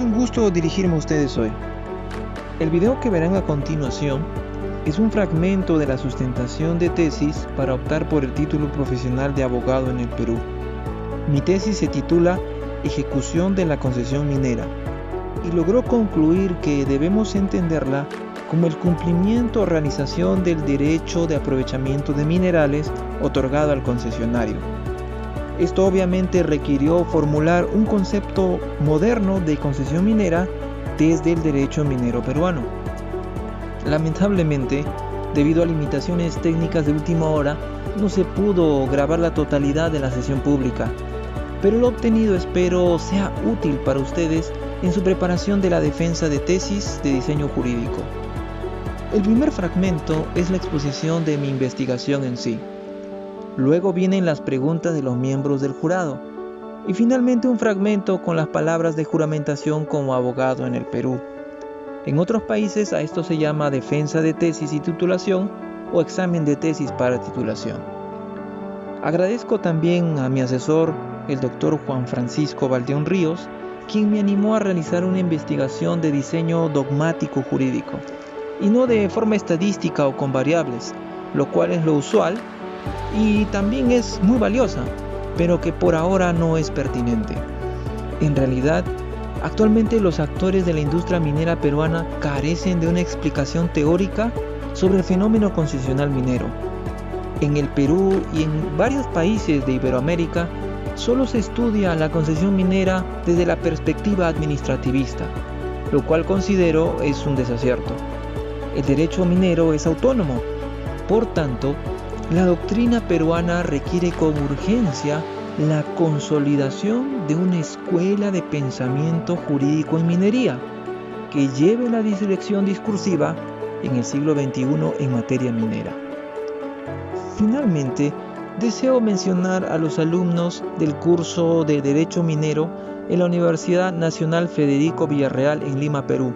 un gusto dirigirme a ustedes hoy. El video que verán a continuación es un fragmento de la sustentación de tesis para optar por el título profesional de abogado en el Perú. Mi tesis se titula Ejecución de la concesión minera y logró concluir que debemos entenderla como el cumplimiento o realización del derecho de aprovechamiento de minerales otorgado al concesionario. Esto obviamente requirió formular un concepto moderno de concesión minera desde el derecho minero peruano. Lamentablemente, debido a limitaciones técnicas de última hora, no se pudo grabar la totalidad de la sesión pública, pero lo obtenido espero sea útil para ustedes en su preparación de la defensa de tesis de diseño jurídico. El primer fragmento es la exposición de mi investigación en sí. Luego vienen las preguntas de los miembros del jurado y finalmente un fragmento con las palabras de juramentación como abogado en el Perú. En otros países a esto se llama defensa de tesis y titulación o examen de tesis para titulación. Agradezco también a mi asesor, el doctor Juan Francisco Valdeón Ríos, quien me animó a realizar una investigación de diseño dogmático jurídico y no de forma estadística o con variables, lo cual es lo usual y también es muy valiosa, pero que por ahora no es pertinente. En realidad, actualmente los actores de la industria minera peruana carecen de una explicación teórica sobre el fenómeno concesional minero. En el Perú y en varios países de Iberoamérica, solo se estudia la concesión minera desde la perspectiva administrativista, lo cual considero es un desacierto. El derecho minero es autónomo, por tanto, la doctrina peruana requiere con urgencia la consolidación de una escuela de pensamiento jurídico en minería que lleve la dirección discursiva en el siglo XXI en materia minera. Finalmente, deseo mencionar a los alumnos del curso de Derecho Minero en la Universidad Nacional Federico Villarreal en Lima, Perú,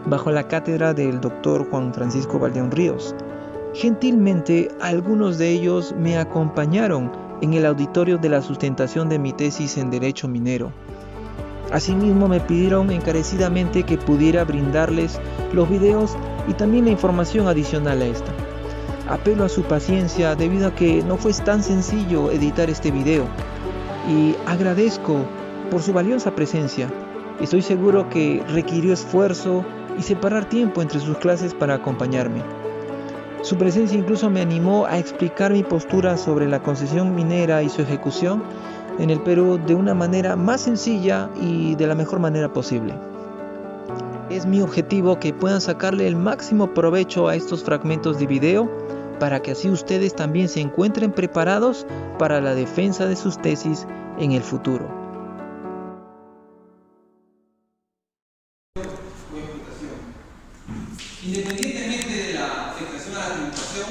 bajo la cátedra del Dr. Juan Francisco Valdeón Ríos. Gentilmente, algunos de ellos me acompañaron en el auditorio de la sustentación de mi tesis en Derecho Minero. Asimismo, me pidieron encarecidamente que pudiera brindarles los videos y también la información adicional a esta. Apelo a su paciencia debido a que no fue tan sencillo editar este video y agradezco por su valiosa presencia. Estoy seguro que requirió esfuerzo y separar tiempo entre sus clases para acompañarme. Su presencia incluso me animó a explicar mi postura sobre la concesión minera y su ejecución en el Perú de una manera más sencilla y de la mejor manera posible. Es mi objetivo que puedan sacarle el máximo provecho a estos fragmentos de video para que así ustedes también se encuentren preparados para la defensa de sus tesis en el futuro. Independientemente de la afectación a la tributación,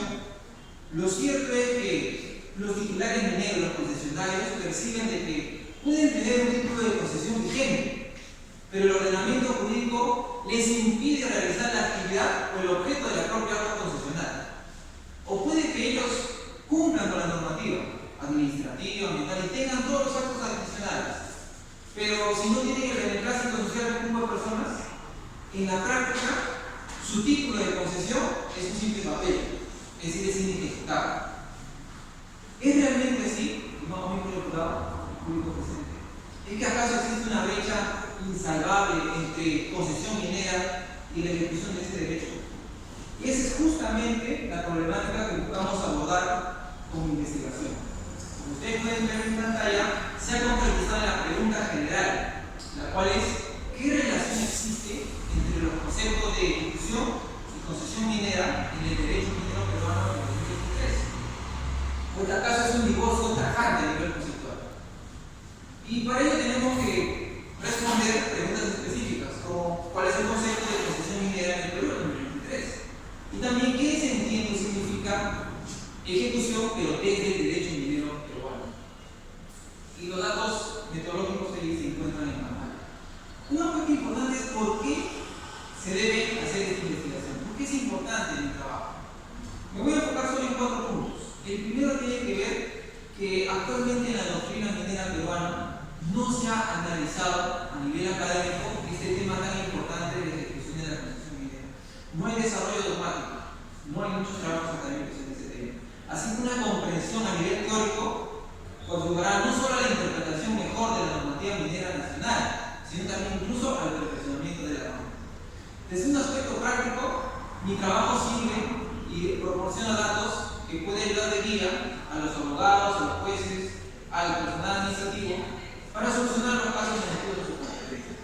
lo cierto es que los titulares mineros, los concesionarios, perciben de que pueden tener un título de concesión vigente, pero el ordenamiento jurídico les impide realizar la actividad o el objeto de la propia obra concesionaria. O puede que ellos cumplan con la normativa administrativa, ambiental y tengan todos los actos adicionales, pero si no tienen el beneplácito social de un grupo de personas, en la práctica su título de concesión es un simple papel, es decir, es inejecutable. ¿Es realmente así? Estimado amigo deputado, público presente. ¿Es que acaso existe una brecha insalvable entre concesión minera y la ejecución de ese derecho? Y esa es justamente la problemática que buscamos abordar con mi investigación. Como ustedes pueden ver en pantalla, se ha concretizado la pregunta general, la cual es: ¿qué relación existe entre los conceptos de ejecución y concesión minera en el derecho minero peruano de 2023? Porque acaso es un divorcio tajante a nivel conceptual. Y para ello tenemos que responder preguntas específicas, como ¿cuál es el concepto de concesión minera en el Perú en 2023? Y también ¿qué se entiende o significa ejecución pero desde el derecho minero peruano? Y los datos metodológicos que se encuentran en pantalla. Un aspecto importante es por qué se debe hacer esta investigación. ¿Por qué es importante en el trabajo? Me voy a enfocar solo en 4 puntos. El primero tiene que ver que actualmente en la doctrina minera peruana no se ha analizado a nivel académico este tema tan importante de la ejecución de la concesión minera. No hay desarrollo dogmático, no hay muchos trabajos académicos en este tema. Así que una comprensión a nivel teórico contribuirá no solo a la interpretación mejor de la normativa minera nacional, sino también incluso al perfeccionamiento de la norma. Desde un aspecto práctico, mi trabajo sirve y proporciona datos que pueden ayudar de guía a los abogados, a los jueces, al personal administrativo para solucionar los casos en el de su competencia.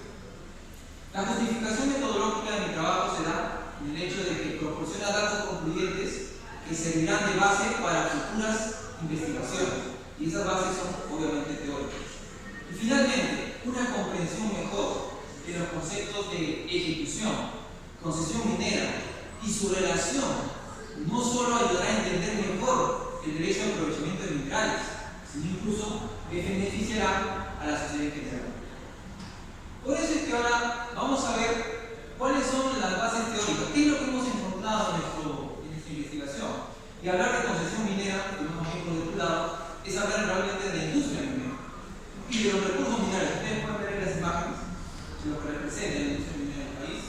La justificación metodológica de mi trabajo se da en el hecho de que proporciona datos concluyentes que servirán de base para futuras investigaciones, y esas bases son obviamente teóricas. Y finalmente, una comprensión mejor de los conceptos de ejecución, concesión minera y su relación no solo ayudará a entender mejor el derecho al aprovechamiento de minerales, sino incluso que beneficiará a la sociedad en general. Por eso es que ahora vamos a ver cuáles son las bases teóricas, qué es lo que hemos encontrado en nuestra investigación. Y hablar de concesión minera, como hemos ejemplo de tu lado, es hablar realmente de la industria minera y de los recursos minerales. Ustedes pueden ver las imágenes de lo que representa la industria minera del país.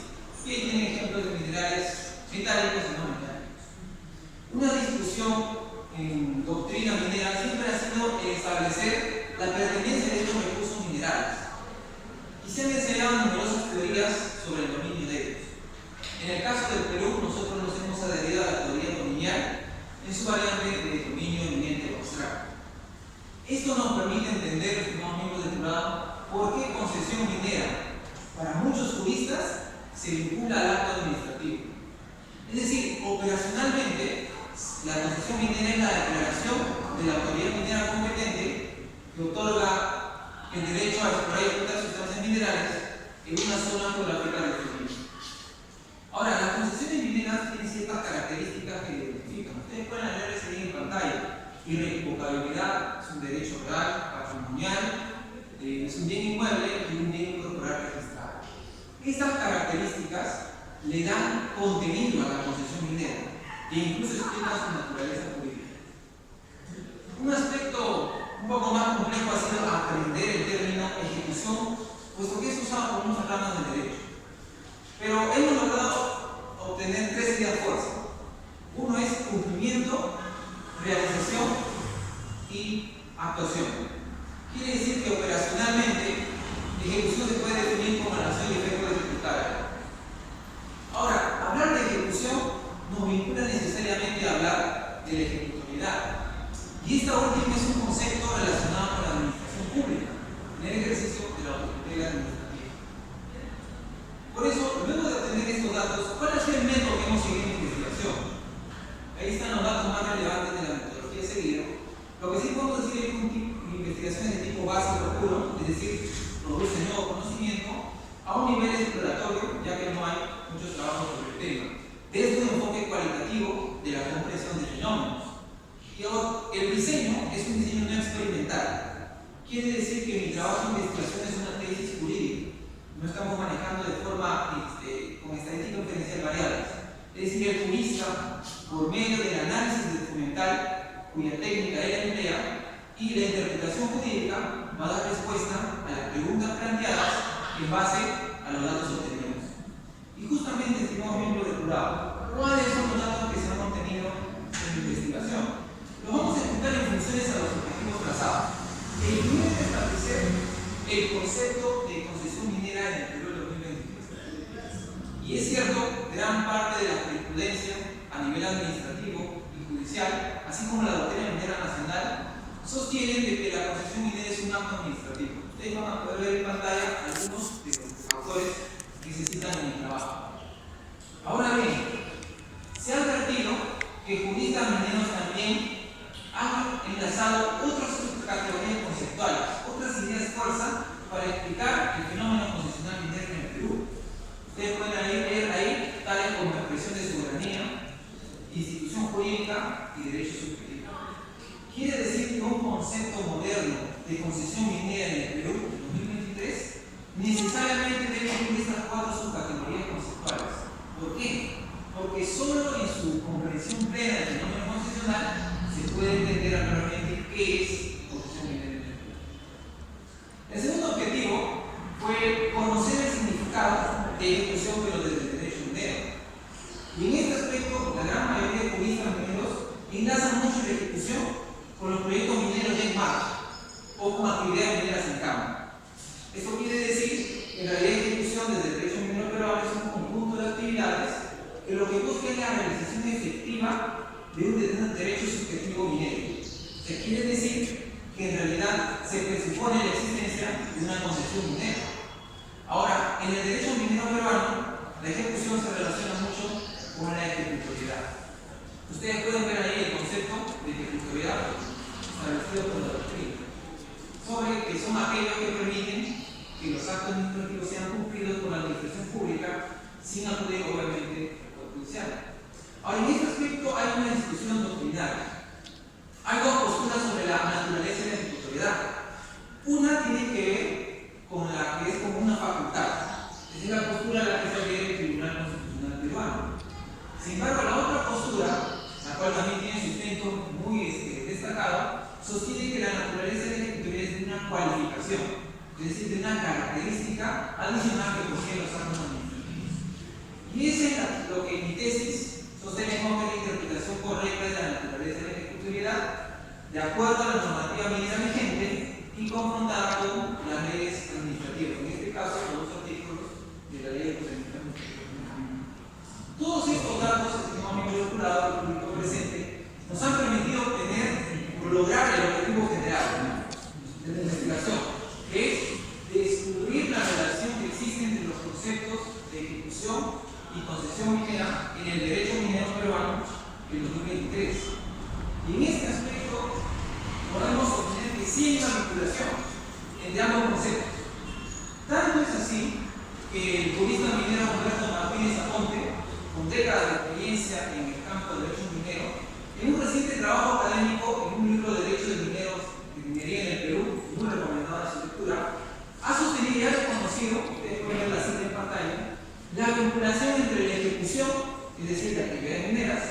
Y ahí tienen ejemplos de minerales metálicos y no metálicos. Una discusión en doctrina minera siempre ha sido establecer la pertenencia de estos recursos minerales. Y se han enseñado numerosas teorías sobre el dominio de ellos. En el caso del Perú, nosotros nos hemos adherido a la teoría dominial en su variante de dominio eminente o abstracto. Esto nos permite entender, estimados miembros del jurado, por qué concesión minera para muchos juristas se vincula al acto administrativo. Es decir, operacionalmente, la concesión minera es la declaración de la autoridad minera competente que otorga el derecho a explorar y explotar sustancias minerales en una zona geográfica definida. Ahora, las concesiones mineras tienen ciertas características que identifican. Ustedes pueden leerles ahí en pantalla. Irrevocabilidad es un derecho real, patrimonial, es un bien inmueble y un bien corporal registrado. Estas características le dan contenido a la concesión minera e incluso explican su naturaleza jurídica. Un aspecto un poco más complejo ha sido aprender el término ejecución, puesto que es usado por muchas ramas del derecho. Pero hemos logrado obtener tres ideas fuerza. Uno es cumplimiento, realización y actuación. Quiere decir que operacionalmente ejecución se puede definir como la acción y efecto de ejecutar algo. Ahora, hablar de ejecución nos vincula necesariamente a hablar de la ejecutoriedad. Y esta última es un concepto relacionado con la administración pública, en el ejercicio de la autoridad administrativa. Por eso, luego de obtener estos datos, ¿cuál ha sido el método que hemos seguido en la investigación? Ahí están los datos más relevantes de la metodología seguida. Lo que sí podemos decir es que investigaciones de tipo básico puro, es decir, produce nuevo conocimiento, a un nivel exploratorio, ya que no hay muchos trabajos sobre el tema, desde un enfoque cualitativo de la comprensión de fenómenos. Y el diseño es un diseño no experimental. Quiere decir que mi trabajo de investigación es una tesis jurídica. No estamos manejando de forma con estadística inferencial variables. Es decir, el jurista, por medio del análisis documental, cuya técnica él emplea, y la interpretación jurídica, va a dar respuesta a las preguntas planteadas en base a los datos obtenidos. Y justamente, estimados miembros del jurado, ¿cuáles son los datos que se han obtenido en la investigación? Los vamos a ejecutar en funciones a los objetivos trazados. El primero es establecer el concepto de concesión minera en el Perú del 2023. Y es cierto, gran parte de la jurisprudencia a nivel administrativo y judicial, así como la doctrina minera nacional, sostienen de que la concesión minera es un acto administrativo. Ustedes van a poder ver en pantalla algunos de los factores que se citan en el trabajo. Ahora bien, se ha advertido que juristas mineros también han enlazado otras categorías conceptuales, otras ideas fuerza para explicar el fenómeno concesional minero en el Perú. Ustedes pueden ver ahí tales como expresión de soberanía, institución jurídica y derecho subjetivo. Quiere decir que un concepto moderno de concesión minera en el Perú en 2023 necesariamente debe incluir de ejecución, pero desde el derecho minero. Y en este aspecto, la gran mayoría de juristas mineros enlazan mucho la ejecución con los proyectos mineros ya en marcha o con actividades mineras en campo. Esto quiere decir que la ley de ejecución desde el derecho minero peruano es un conjunto de actividades que lo que busca es la realización efectiva de un derecho subjetivo minero. Se quiere decir que en realidad se presupone la existencia de una concesión minera. Ahora, en el derecho minero peruano, la ejecución se relaciona mucho con la ejecutoriedad. Ustedes pueden ver ahí el concepto de ejecutoriedad establecido por la doctrina, sobre que son aquellos que permiten que los actos administrativos sean cumplidos por la administración pública sin acudir obviamente al Poder Judicial. Ahora, en este aspecto hay una discusión doctrinaria. Hay dos posturas sobre la naturaleza de la ejecutoriedad. Una tiene que ver con la que es como una facultad. Esa es la postura a la que se adhiere el Tribunal Constitucional peruano. Sin embargo, la otra postura, la cual también tiene sustento muy destacado, sostiene que la naturaleza de la ejecutoriedad es de una cualificación, es decir, de una característica adicional que poseen los actos administrativos. Y eso es lo que en mi tesis sostenemos que es la interpretación correcta de la naturaleza de la ejecutoriedad, de acuerdo a la normativa minera vigente y confrontada con las leyes administrativas, en este caso con los artículos de la ley de procedimiento administrativo. Todos estos datos, estimado amigo del jurado, el público presente, nos han permitido obtener o lograr el objetivo general de la investigación, que es descubrir la relación que existe entre los conceptos de ejecución y concesión minera en el derecho minero peruano en 2023. Y en este aspecto podemos obtener que sí hay una vinculación entre ambos conceptos. Tanto es así que el jurista minero Humberto Martínez Aponte, con décadas de experiencia en el campo del derecho minero, en un reciente trabajo académico en un libro de Derecho de Mineros de Minería en el Perú, muy recomendado a su lectura, ha sostenido y ha reconocido, ustedes pueden ver la cita en pantalla, la vinculación entre la ejecución, es decir, las actividades mineras,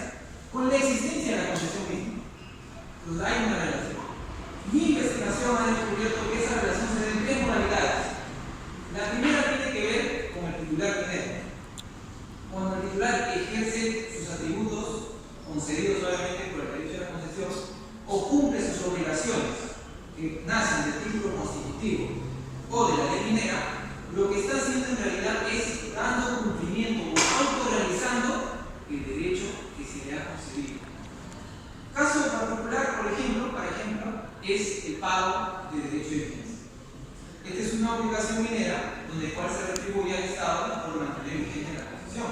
con la existencia de la concesión misma. Entonces hay una relación. Mi investigación ha descubierto que esa relación se da en tres modalidades. La primera tiene que ver con el titular minero. Cuando el titular ejerce sus atributos, concedidos obviamente por el derecho de la concesión, o cumple sus obligaciones que nacen del título constitutivo o de la ley minera, lo que está haciendo en realidad es dando cumplimiento o autorrealizando el derecho que se le ha concedido. Caso particular, por ejemplo, es el pago de derecho de defensa. Esta es una obligación minera donde cual se retribuye al Estado por mantener vigente la concesión.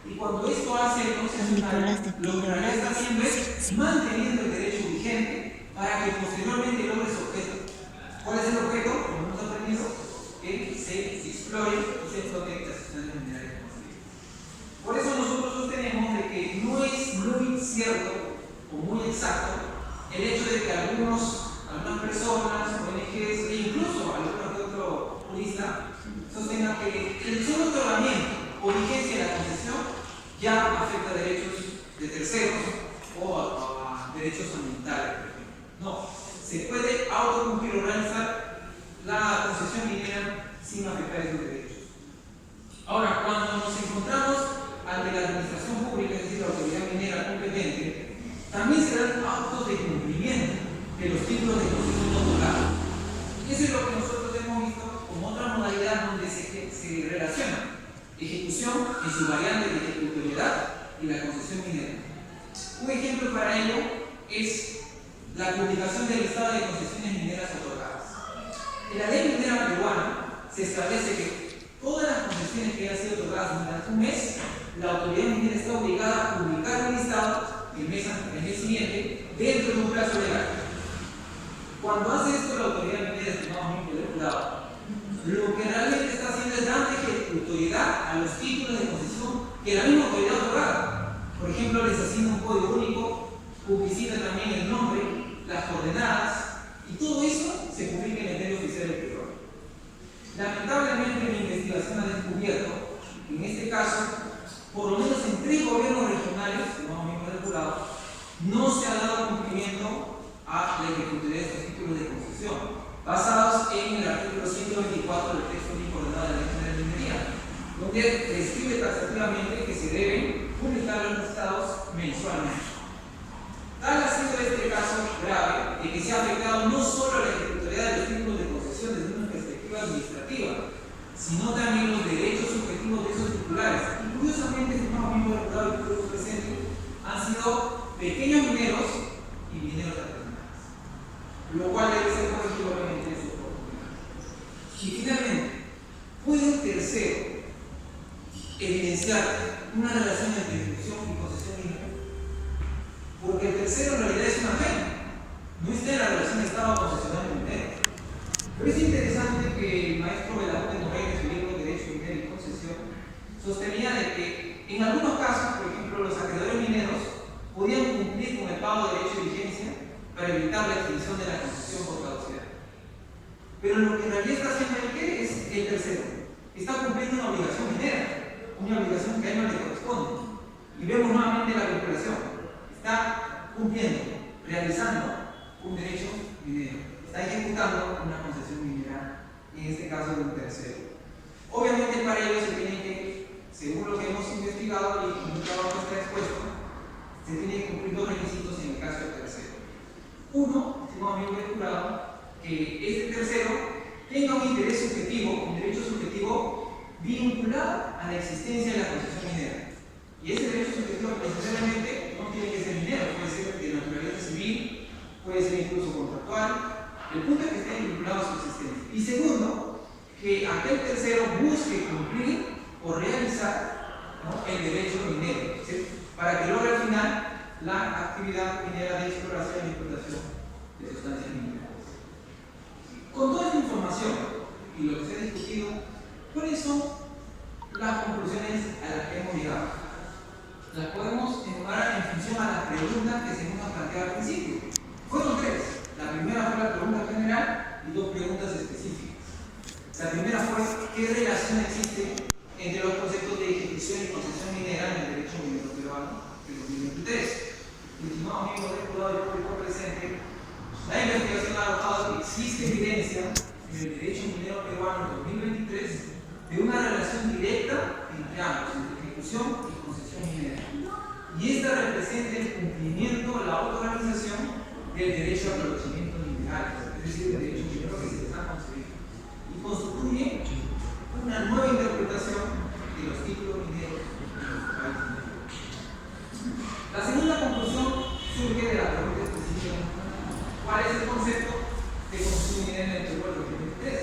Y cuando esto hace el concesionario, lo que está haciendo es manteniendo el derecho vigente para que posteriormente logre su objeto. ¿Cuál es el objeto? Como hemos aprendido, que se explore y se explote las sustancias minerales construidas. Por eso nosotros sostenemos de que no es muy cierto o muy exacto el hecho de que algunas personas, ONGs e incluso algunos de otro jurista sostengan que el solo otorgamiento o vigencia de la concesión ya afecta derechos de terceros o a derechos ambientales, por ejemplo. No, se puede autocumplir o realizar la concesión minera sin afectar esos derechos. Ahora, cuando nos encontramos ante la administración pública, es decir, la autoridad minera competente, también se dan actos de cumplimiento de los títulos de concesión otorgados. Eso es lo que nosotros hemos visto como otra modalidad donde se relaciona ejecución en su variante de ejecutoriedad y la concesión minera. Un ejemplo para ello es la publicación del listado de concesiones mineras otorgadas. En la ley minera peruana se establece que todas las concesiones que hayan sido otorgadas durante un mes, la autoridad minera está obligada a publicar el listado el mes siguiente dentro de un plazo legal. Cuando hace esto la autoridad minera, estimado miembro del jurado, lo que realmente está haciendo es dar ejecutoriedad a los títulos de concesión que la misma autoridad otorgada. Por ejemplo, les asigna un código único, publicita también el nombre, las coordenadas, y todo eso se publica en el diario oficial del Perú. Lamentablemente, mi investigación ha descubierto que en este caso, por lo menos en 3 gobiernos regionales, estimado miembro del jurado, no se ha dado cumplimiento a la ejecutoriedad de estos títulos de concesión, basados en el artículo 124 del texto único ordenado de la Ley de Minería, donde prescribe taxativamente que se deben publicar los listados mensualmente. Tal ha sido este caso grave de que se ha afectado no solo a la ejecutoriedad de los títulos de concesión desde una perspectiva administrativa, sino también los derechos subjetivos de esos titulares. Y curiosamente, estimado miembro del jurado y público presente, han sido pequeños mineros y mineros artesanales, lo cual debe ser corregido obviamente en su oportunidad. Y finalmente, ¿puede un tercero evidenciar una relación entre ejecución y concesión minera? Porque el tercero en realidad es un agente, no está en la relación de Estado concesionario minero. Pero es interesante que el maestro Belaúnde Moreno, en su libro Derecho Minero y Concesión, sostenía de que en algunos casos, por ejemplo, los acreedores mineros podían cumplir con el pago de derecho de vigencia para evitar la extinción de la concesión por caducidad. Pero lo que en realidad está haciendo el que es el tercero. Está cumpliendo una obligación minera, una obligación que a él no le corresponde. Y vemos nuevamente la vinculación. Está cumpliendo, realizando un derecho minero. Está ejecutando una concesión minera, en este caso de un tercero. Obviamente para ello se tiene que, según lo que hemos investigado y un trabajo está expuesto, se tienen que cumplir dos requisitos en el caso del tercero. Uno, estimado miembro del jurado, que este tercero tenga un interés subjetivo, un derecho subjetivo vinculado a la existencia de la concesión minera. Y ese derecho subjetivo necesariamente no tiene que ser minero, puede ser de naturaleza civil, puede ser incluso contractual. El punto es que estén vinculados a su existencia. Y segundo, que aquel tercero busque cumplir o realizar, ¿no?, el derecho minero, ¿sí?, para que logre al final la actividad minera de exploración y explotación de sustancias minerales. Con toda esta información y lo que se ha discutido, ¿cuáles son las conclusiones a las que hemos llegado? Las podemos enumerar en función a las preguntas que se nos han planteado al principio. Fueron tres. La primera fue la pregunta general y dos preguntas específicas. La primera fue: ¿qué relación existe entre los conceptos de ejecución y concesión minera en el derecho minero peruano de 2023? Estimado miembro del jurado y público presente, la investigación ha arrojado que existe evidencia en el derecho minero peruano en 2023 de una relación directa entre ambos, entre ejecución y concesión minera. Y esta representa el cumplimiento, la autorganización del derecho al aprovechamiento mineral, es decir, del derecho minero que se les ha concedido, y constituye una nueva interpretación de los títulos mineros en nuestro país. La segunda conclusión surge de la pregunta específica: ¿cuál es el concepto de concesión minera en el Perú del 2023?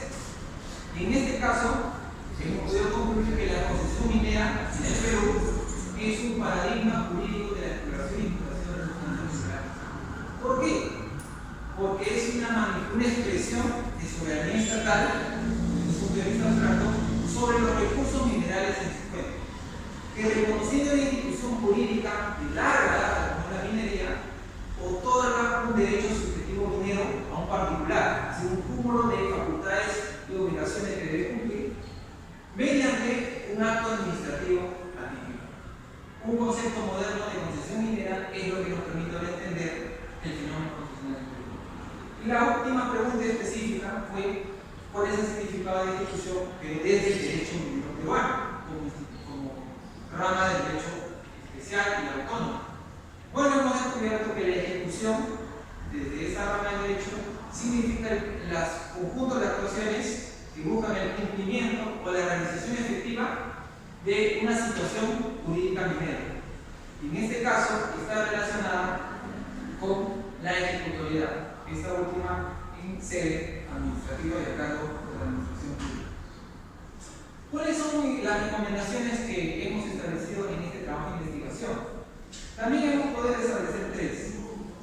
Y en este caso, hemos podido concluir que la concesión minera en el Perú es un paradigma jurídico de la exploración y explotación de los recursos minerales. ¿Por qué? Porque es una expresión de soberanía estatal, desde su punto de vista abstracto, sobre los recursos minerales en su cuerpo, que reconociendo una institución jurídica de larga data como la minería, otorga un derecho subjetivo minero a un particular, sin un cúmulo de facultades y obligaciones que debe cumplir, mediante un acto administrativo atípico. Un concepto moderno de concesión minera es lo que nos permite entender el fenómeno concesional en Perú. Y la última pregunta específica fue: ¿cuál es el significado de ejecución desde el derecho minero peruano, como rama del derecho especial y autónomo? Bueno, hemos descubierto que la ejecución desde esa rama del derecho significa el conjunto de actuaciones que buscan el cumplimiento o la realización efectiva de una situación jurídica minera. Y en este caso está relacionada con la ejecutoriedad, esta última en sede administrativa y a cargo de la administración pública. ¿Cuáles son las recomendaciones que hemos establecido en este trabajo de investigación? También hemos podido establecer tres.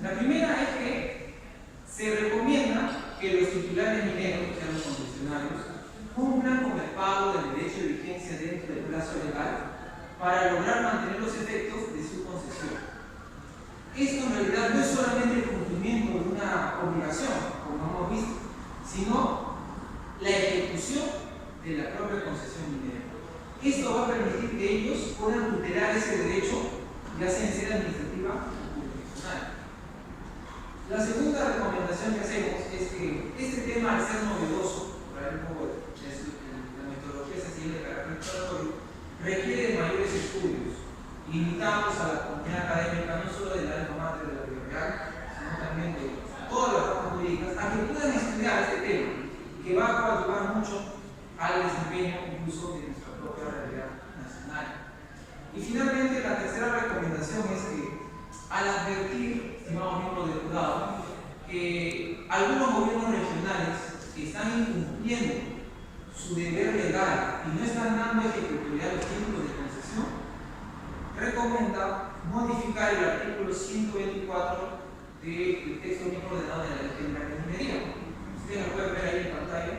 La primera es que se recomienda que los titulares mineros, o sea los concesionarios, cumplan con el pago del derecho de vigencia dentro del plazo legal para lograr mantener los efectos de su concesión. Esto en realidad no es solamente el cumplimiento de una obligación, como hemos visto, sino la ejecución de la propia concesión minera. Esto va a permitir que ellos puedan tutelar ese derecho, ya sea en sede administrativa o jurisdiccional. La segunda recomendación que hacemos es que este tema, al ser novedoso, por ahí un poco la metodología se sigue de carácter exploratorio, Invitamos a la comunidad académica, no solo del alma mater de la Universidad, sino también de todas las ramas jurídicas, a que puedan estudiar este tema, que va a coadyuvar mucho al desempeño incluso de nuestra propia realidad nacional. Y finalmente, la tercera recomendación es que, al advertir, estimados miembros del jurado, que algunos gobiernos regionales están incumpliendo su deber legal y no están dando ejecutoriedad a los títulos de concesión, recomienda modificar el artículo 124 del texto único ordenado de la Ley General de Minería. Ustedes lo pueden ver ahí en pantalla,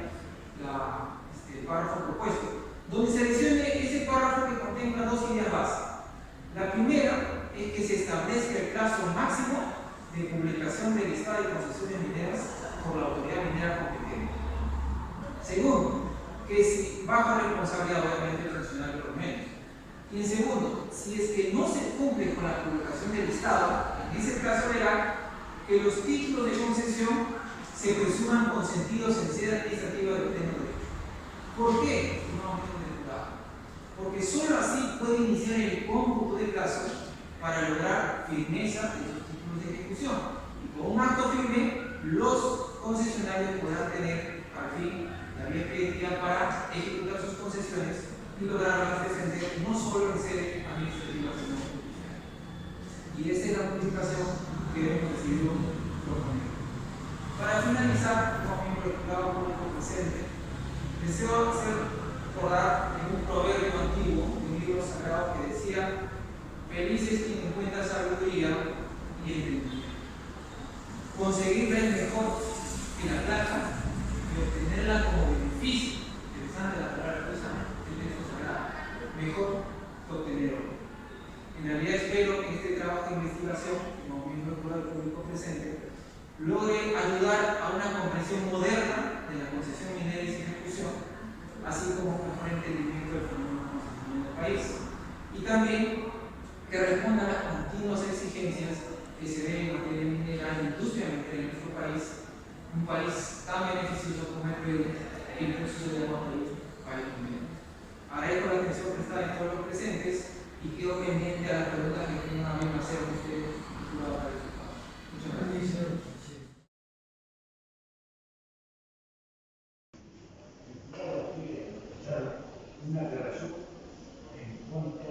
el párrafo propuesto, donde se adicione ese párrafo que contempla dos ideas básicas. La primera es que se establezca el plazo máximo de publicación del listado de concesiones mineras por la autoridad minera competente. Segundo, que si bajo responsabilidad obviamente transaccional por lo menos. Y en segundo, si es que no se cumple con la publicación del listado, en ese plazo legal, que los títulos de concesión se presuman consentidos en sede administrativa del pleno derecho. ¿Por qué? Porque solo así puede iniciar el cómputo de plazo para lograr firmeza de sus títulos de ejecución. Y con un acto firme, los concesionarios podrán tener al fin la vía expeditiva para ejecutar sus concesiones y lograrlas defender no solo en sede administrativa, sino judicial. Y esa es la modificación que hemos decidido proponer. Para finalizar, como miembro del jurado público presente, deseo hacer recordar en un proverbio antiguo de un libro sagrado que decía: felices quien encuentra sabiduría y entendimiento. Conseguirla es mejor que la plata y obtenerla como beneficio. Interesante la palabra que usa el texto sagrado. Mejor que obtener oro. En realidad espero que este trabajo de investigación, como miembro del jurado público presente, logre ayudar a una comprensión moderna de la concesión minera y su ejecución, así como un mejor entendimiento del fenómeno concesional del país. Y también que responda a las continuas exigencias que se ven en materia minera y industria minera en nuestro país, un país tan beneficioso como el Perú, e incluso se llama país minero. Agradezco la atención prestada en todos los presentes y quedo pendiente a las preguntas que tengan a bien hacer ustedes. Muchas gracias. Una aclaración en cuanto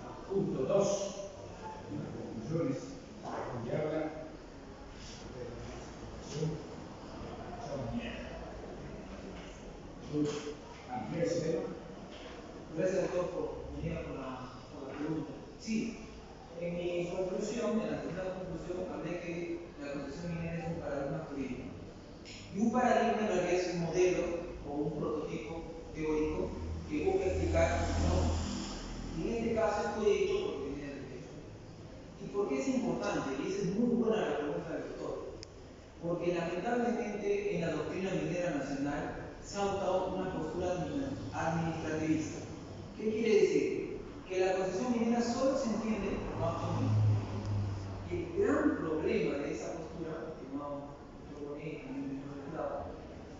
al punto 2 de las conclusiones, donde habla de la administración minera. ¿Amplía ese tema? Gracias a todos por venir por la pregunta. Sí, en mi conclusión, en la segunda conclusión, hablé que la concesión minera es un paradigma jurídico. Y un paradigma en realidad es un modelo o un prototipo teórico que busca explicar un fenómeno. Y en este caso es jurídico porque viene del derecho. ¿Y por qué es importante? Y esa es muy buena la pregunta del doctor. Porque lamentablemente en la doctrina minera nacional se ha adoptado una postura administrativista. ¿Qué quiere decir? Que la concesión minera solo se entiende como acto administrativo. Y el gran problema de esa postura, estimado doctor Bonet,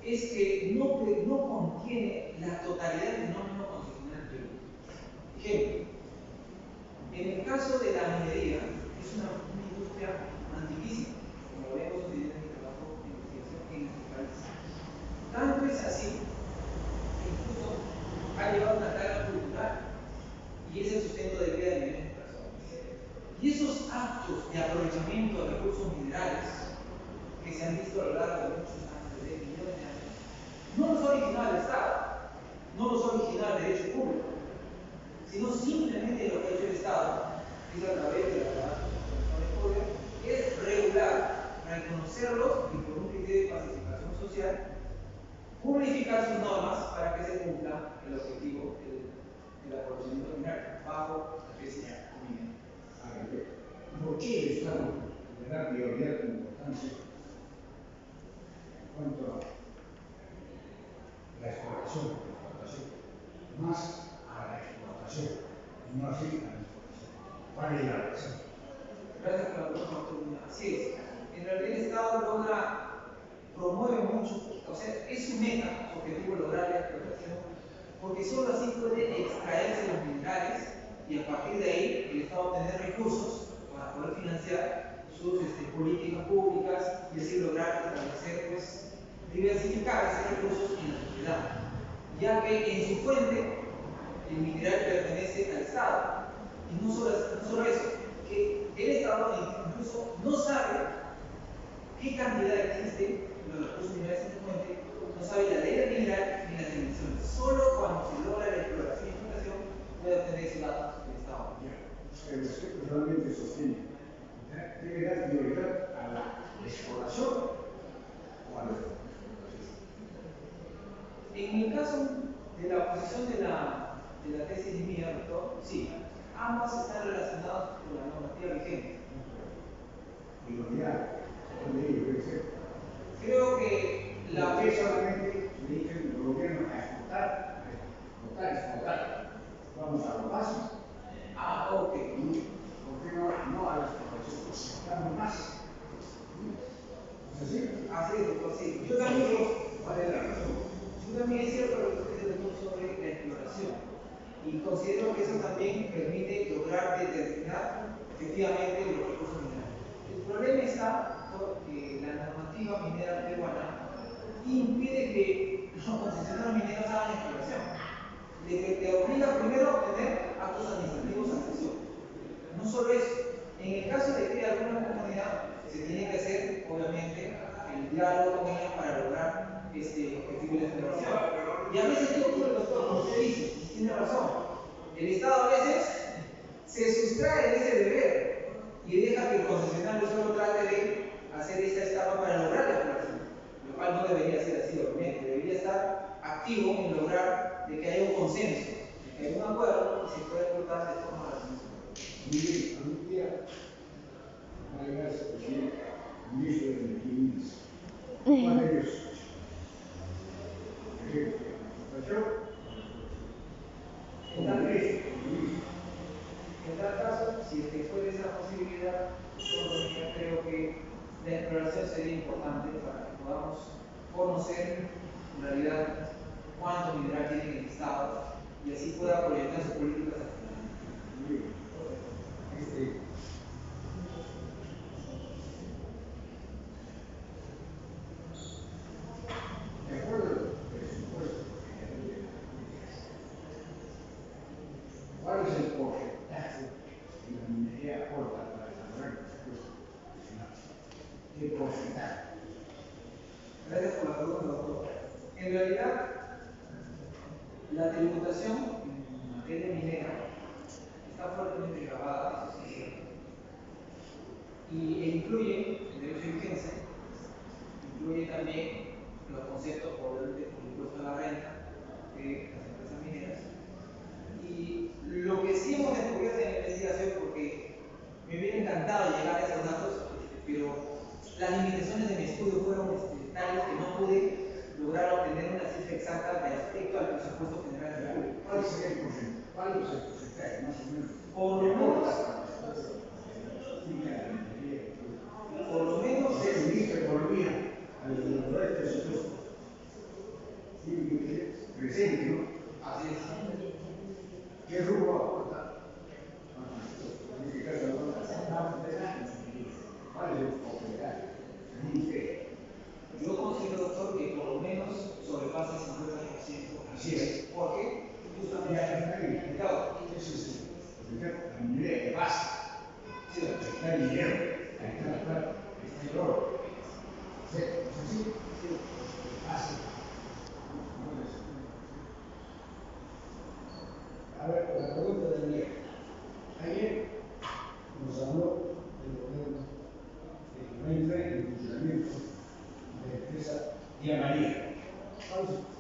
es que no contiene la totalidad del fenómeno concesional del Perú. Ejemplo, en el caso de la minería, es una industria antiquísima, como lo vemos en mi trabajo de investigación en este país. Tanto es así que incluso ha llevado una carga cultural y es el sustento de vida de millones de personas. Y esos actos de aprovechamiento de recursos minerales que se han visto a lo largo de muchos años, de millones de años, no los original el Estado, no los original el derecho público, sino simplemente lo que ha hecho el Estado, es a través de la transformación de poder, es regular, reconocerlos y por un criterio de pacificación social, publificar sus normas para que se cumpla el objetivo del aprovechamiento mineral bajo la especie minera. ¿Por qué el Estado le da prioridad de importancia en cuanto a la explotación, más a la explotación y no así a la explotación? ¿Cuál es la razón? Gracias por la pregunta. Así es. En realidad el Estado promueve mucho, o sea, es su meta, su objetivo lograr explotación, porque solo así puede extraerse los minerales y a partir de ahí el Estado obtener recursos para poder financiar sus políticas públicas y así lograr establecer, pues, diversificar esos recursos en la sociedad, ya que en su fuente el mineral pertenece al Estado. Y no solo eso, que el Estado incluso no sabe qué cantidad existe de los recursos minerales en su fuente, no sabe la ley del mineral ni las dimensiones. Solo cuando se logra la exploración y explotación puede obtener ese dato del Estado. El respeto realmente sostiene. Debe dar prioridad a la exploración o a la explotación. En el caso de la oposición de la tesis mía, doctor, sí, ambas están relacionadas con la normativa vigente. Prioridad, debe ser. Creo que la que solamente le dicen al gobierno a explotar. Vamos a lo básico. Ah, ok. ¿Por qué no a la explotación? Necesitamos más. ¿Es así? Así es, doctor, sí. Yo también, ¿cuál es la razón? Yo también es cierto lo que usted dice, doctor, sobre la exploración. Y considero que eso también permite lograr determinar efectivamente los recursos minerales. El problema está porque la normativa minera peruana impide que los concesionarios mineros hagan exploración. Le obliga primero a obtener actos administrativos a gestión. No solo eso, en el caso de que haya alguna comunidad, se tiene que hacer, obviamente, el diálogo con ella para lograr este objetivo de exploración. Y a veces, ¿qué ocurre, doctor? Como usted dice, y tiene razón, el Estado a veces se sustrae de ese deber y deja que el concesionario solo trate de hacer esta etapa para lograr la exploración, lo cual no debería ser así, obviamente, debería estar activo en lograr de que haya un consenso, de que haya un acuerdo y se pueda explotar de forma racional. Muy bien, algún día va a llegar ese presidente, ministro de Energía. ¿Cuál de ellos? ¿La explotación? En tal caso, si es que fuera esa posibilidad, yo creo que la exploración sería importante para que podamos conocer en realidad cuánto mineral tiene el Estado y así pueda proyectar sus políticas hacia Muy bien. De acuerdo al presupuesto que ¿cuál es el porcentaje que la minería aporta para elaborar el presupuesto nacional? ¿Qué porcentaje? Gracias por la pregunta, doctor. En realidad, la tributación en materia minera está fuertemente grabada, eso sí es cierto, e incluye el derecho de vigencia, incluye también los conceptos por el impuesto a la renta de las empresas mineras. Y lo que sí hemos descubierto en la investigación, porque me hubiera encantado llegar a esos datos, pero las limitaciones de mi estudio fueron tales que no pude lograr obtener una cifra exacta respecto al presupuesto general de la República. ¿Cuál sería el porcentaje? ¿Cuál es el porcentaje más o menos? Por lo menos, por lo menos el ministro de Economía al elaborar el presupuesto tiene que ser presente, ¿no? así es. ¿Qué rubro aporta? ¿Cuál es el porcentaje? Yo considero, doctor, que por lo menos sobrepasa el 50%. Así es. ¿Por qué? Justamente Ya está bien. Eso es la minería que basta. Sí, doctor. Está el dinero, ahí está la plata, está el oro. ¿Sí? ¿Es así? Fácil. A ver, la pregunta de Daniel. Ayer nos habló el gobierno de que no entra en el funcionamiento de la empresa Tía María.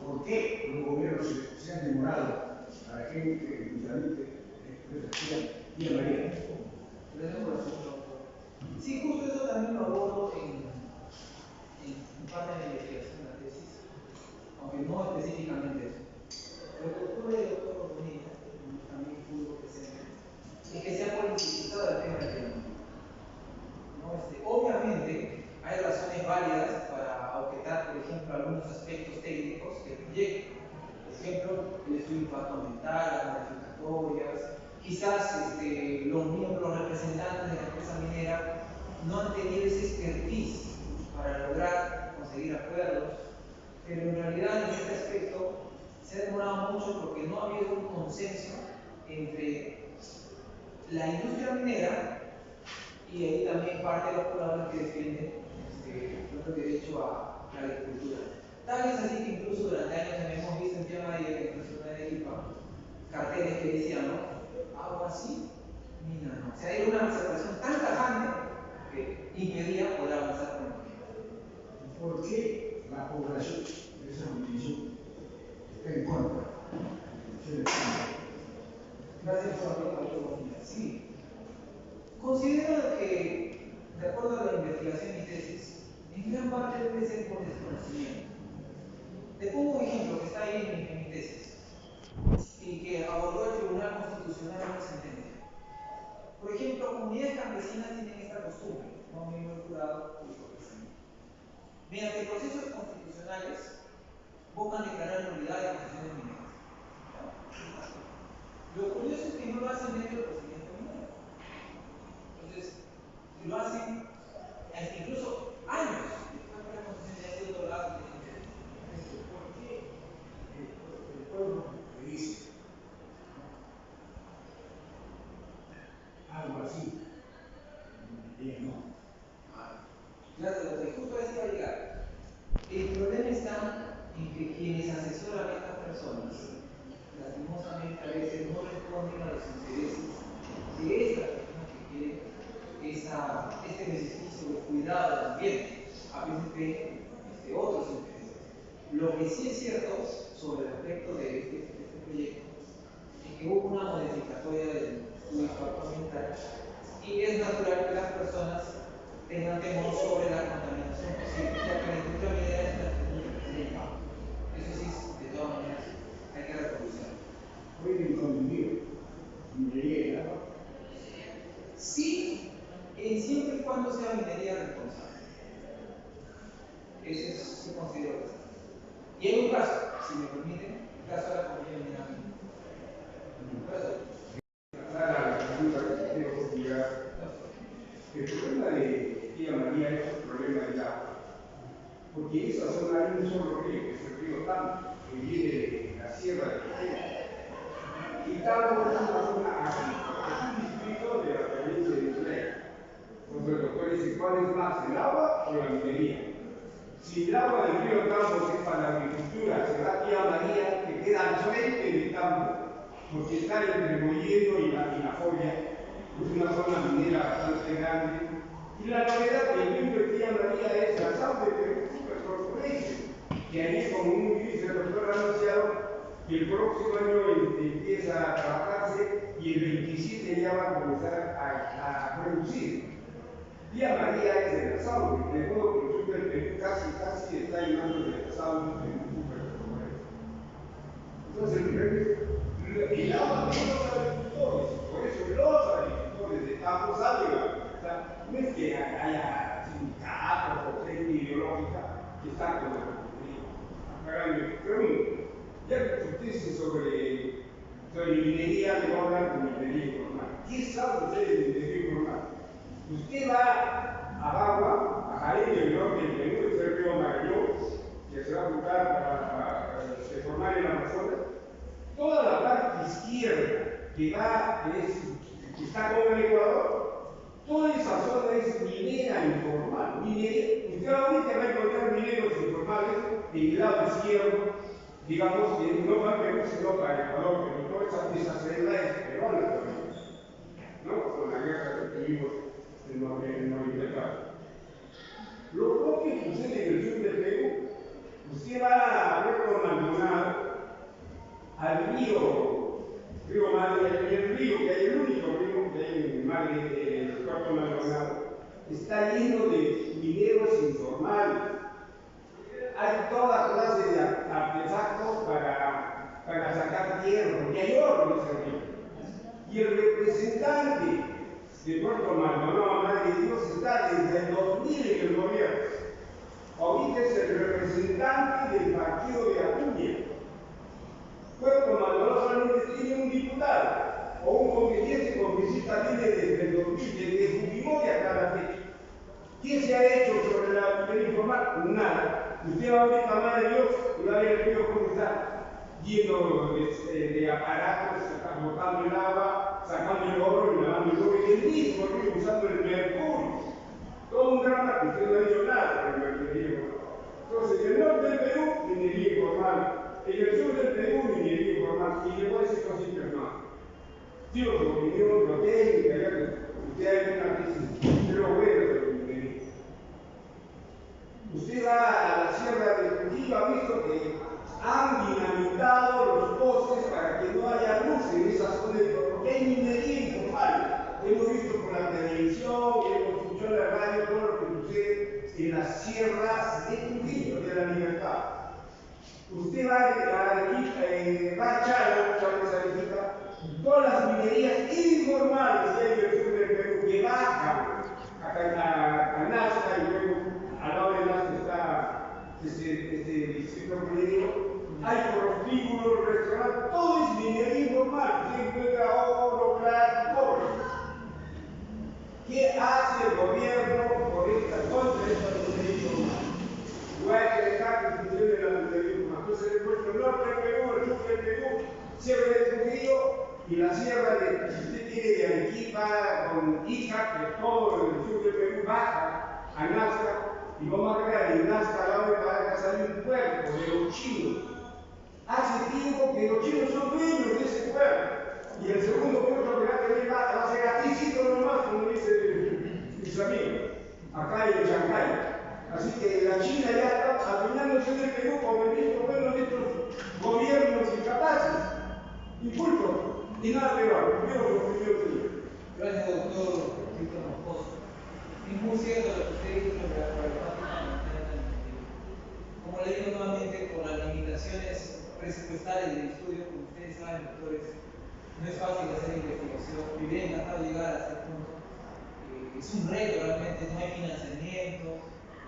¿Por qué los gobiernos se han demorado para que entre en funcionamiento de la empresa Tía María? Gracias por la pregunta, doctor. Sí, justo eso también lo abordo en parte de la investigación de la tesis, aunque no específicamente eso. Lo que ocurre, doctor Bonilla, también estuvo presente, es que se ha politizado el tema del tema. ¿No? Obviamente, hay razones válidas para objetar, por ejemplo, algunos aspectos técnicos del proyecto. Por ejemplo, el estudio de impacto ambiental, las modificatorias, quizás los miembros representantes de la empresa minera no han tenido ese expertise para lograr conseguir acuerdos, pero en realidad en este aspecto se ha demorado mucho porque no ha habido un consenso entre la industria minera y ahí también parte de los pobladores que defienden nuestro derecho a la agricultura. Tal es así que incluso durante años hemos visto en tema de nuestra zona de Arequipa carteles que decían, ¿no? Agua sí, mina no. O sea, era una observación tan tajante que impedía poder avanzar con el proyecto. ¿Por qué la población de esa jurisdicción está en contra de la Gracias por la pregunta. Sí. Considero que, de acuerdo a la investigación y tesis, en gran parte debe ser por desconocimiento. Te pongo un ejemplo que está ahí en mi tesis y que abordó el Tribunal Constitucional en una sentencia. Por ejemplo, comunidades campesinas tienen esta costumbre, no miembro del jurado público campesino. Mediante procesos constitucionales, buscan declarar nulidad de concesiones mineras. Lo curioso es que no lo hacen dentro del procedimiento minero. Entonces, lo hacen incluso años después que la concesión ya ha sido otorgada. ¿Por qué el pueblo le dice algo así? Y no. Claro, lo que justo a eso va a llegar. El problema está en que quienes asesoran a estas personas, lastimosamente a veces no responden a los intereses de estas personas que quieren este beneficio de cuidado del ambiente, a veces de otros intereses. Lo que sí es cierto sobre el aspecto de este proyecto es que hubo una modificatoria del estudio de impacto ambiental y es natural que las personas tengan temor sobre la contaminación posible, ya que la industria minera es una industria que tiene impacto. Eso sí, de todas maneras, hay que reconocerlo. Pueden convivir minería y agua. Sí, siempre y cuando sea minería responsable. Ese se considera que está. Y hay un caso, si me permiten, el caso de la compañía minera. La pregunta que quiero formular. El problema de Tía María es el problema del agua, porque esa zona hay un solo río, que es el río Tambo, que viene de la sierra de Quequén. Y Tambo es una zona aquí, es un distrito de la provincia de Islay. Entonces el doctor dice, ¿cuál es más, el agua o la minería? Si el agua del río Tambo es para la agricultura, se da Tía María, que queda al frente de Tambo, porque está entre Mollendo y la Joya, es una zona minera bastante grande. Y la novedad del libro de Tía María es la SAU de Perú Corporation, que ahí, como muy bien dice el doctor ha anunciado, que el próximo año empieza a trabajarse y el 27 ya va a comenzar a producir. Tía María es de la SAU, de modo que el Super Perú casi está llevando de la SAU en un Super Corporation. Entonces, el agua de los agricultores, por eso los agricultores de Tambo salen a protestar. No es que haya sindicatos o gente ideológica que están con la agricultura. Ahora me pregunto, ya que su tesis sobre minería, le voy a hablar de minería informal. ¿Qué sabe usted de minería informal? Usted va a Bagua, a Jaén, el norte del Perú, es el río Magallón, que se va a juntar para formar el Amazonas. Toda la parte izquierda que está con el Ecuador, toda esa zona es minera informal. Usted ahorita va a encontrar mineros informales en el lado izquierdo, digamos que no va a Perú sino para Ecuador, pero toda esa selva es peruana también, ¿no? Con la guerra que tuvimos en el 94. Lo propio sucede en el sur del Perú. Usted va a Puerto Maldonado, al río Madre, y el río, que hay el único río que hay en Madre, el Puerto Maldonado, está lleno de mineros informales. Hay toda clase de artefactos para sacar tierra, porque hay oro en ese río. Y el representante de Puerto Maldonado, Madre de Dios, está desde el 2000 en el gobierno. Ahorita es el representante del partido de Acuña. Usted va a abrir la mano de Dios y va a ver el río cómo está, lleno de aparatos, botando el agua, sacando el oro y lavando el oro, y el mismo río usando el mercurio. Todo un drama que usted no ha dicho nada sobre la minería informal. Entonces, en el norte del Perú, minería informal. En el sur del Perú, minería informal. Y le voy a decir cositas más. Digo, su opinión, lo técnica, ya que usted hay una tesis, pero bueno, sobre minería. Usted va a la sierra de Trujillo, ha visto que han dinamitado los postes para que no haya luz en esa zona de porque hay minería informal. Hemos visto por la televisión, hemos escuchado en la radio todo lo que sucede en las sierras de Trujillo, de la Libertad. Usted va a Chalo, esa visita, todas las minerías informales que hay en el sur del Perú que bajan a Nazca y luego al lado de Nazca está este distrito minero. Hay prostíbulos, restaurantes, todo es minería informal. Se encuentra oro, plata, cobre. ¿Qué hace el gobierno contra esta minería informal? No hay que dejar que funcione la minería informal. Entonces, el puesto norte del Perú, el sur del Perú, sierra de Trujillo y la sierra de, si usted quiere, de Arequipa con Ica, que todo el sur del Perú baja a Nazca, y vamos a crear en Nazca, al lado de Paracas, hay un puerto de los chinos. Hace tiempo que los chinos son dueños de ese puerto. Y el segundo puerto que va a tener va a ser gratis nomás, como dice mis amigos, acá en Shanghái. Así que la China ya está adueñándose del Perú con el mismo gobierno de estos gobiernos incapaces, incultos, y nada peor. Gracias, doctor Víctor Moscoso. Es muy cierto lo que usted dice sobre la problemática de la minería. Como le digo nuevamente, con las limitaciones presupuestales del estudio, como ustedes saben, doctores, no es fácil hacer investigación. Me hubiera encantado llegar a este punto. Es un reto realmente, no hay financiamiento,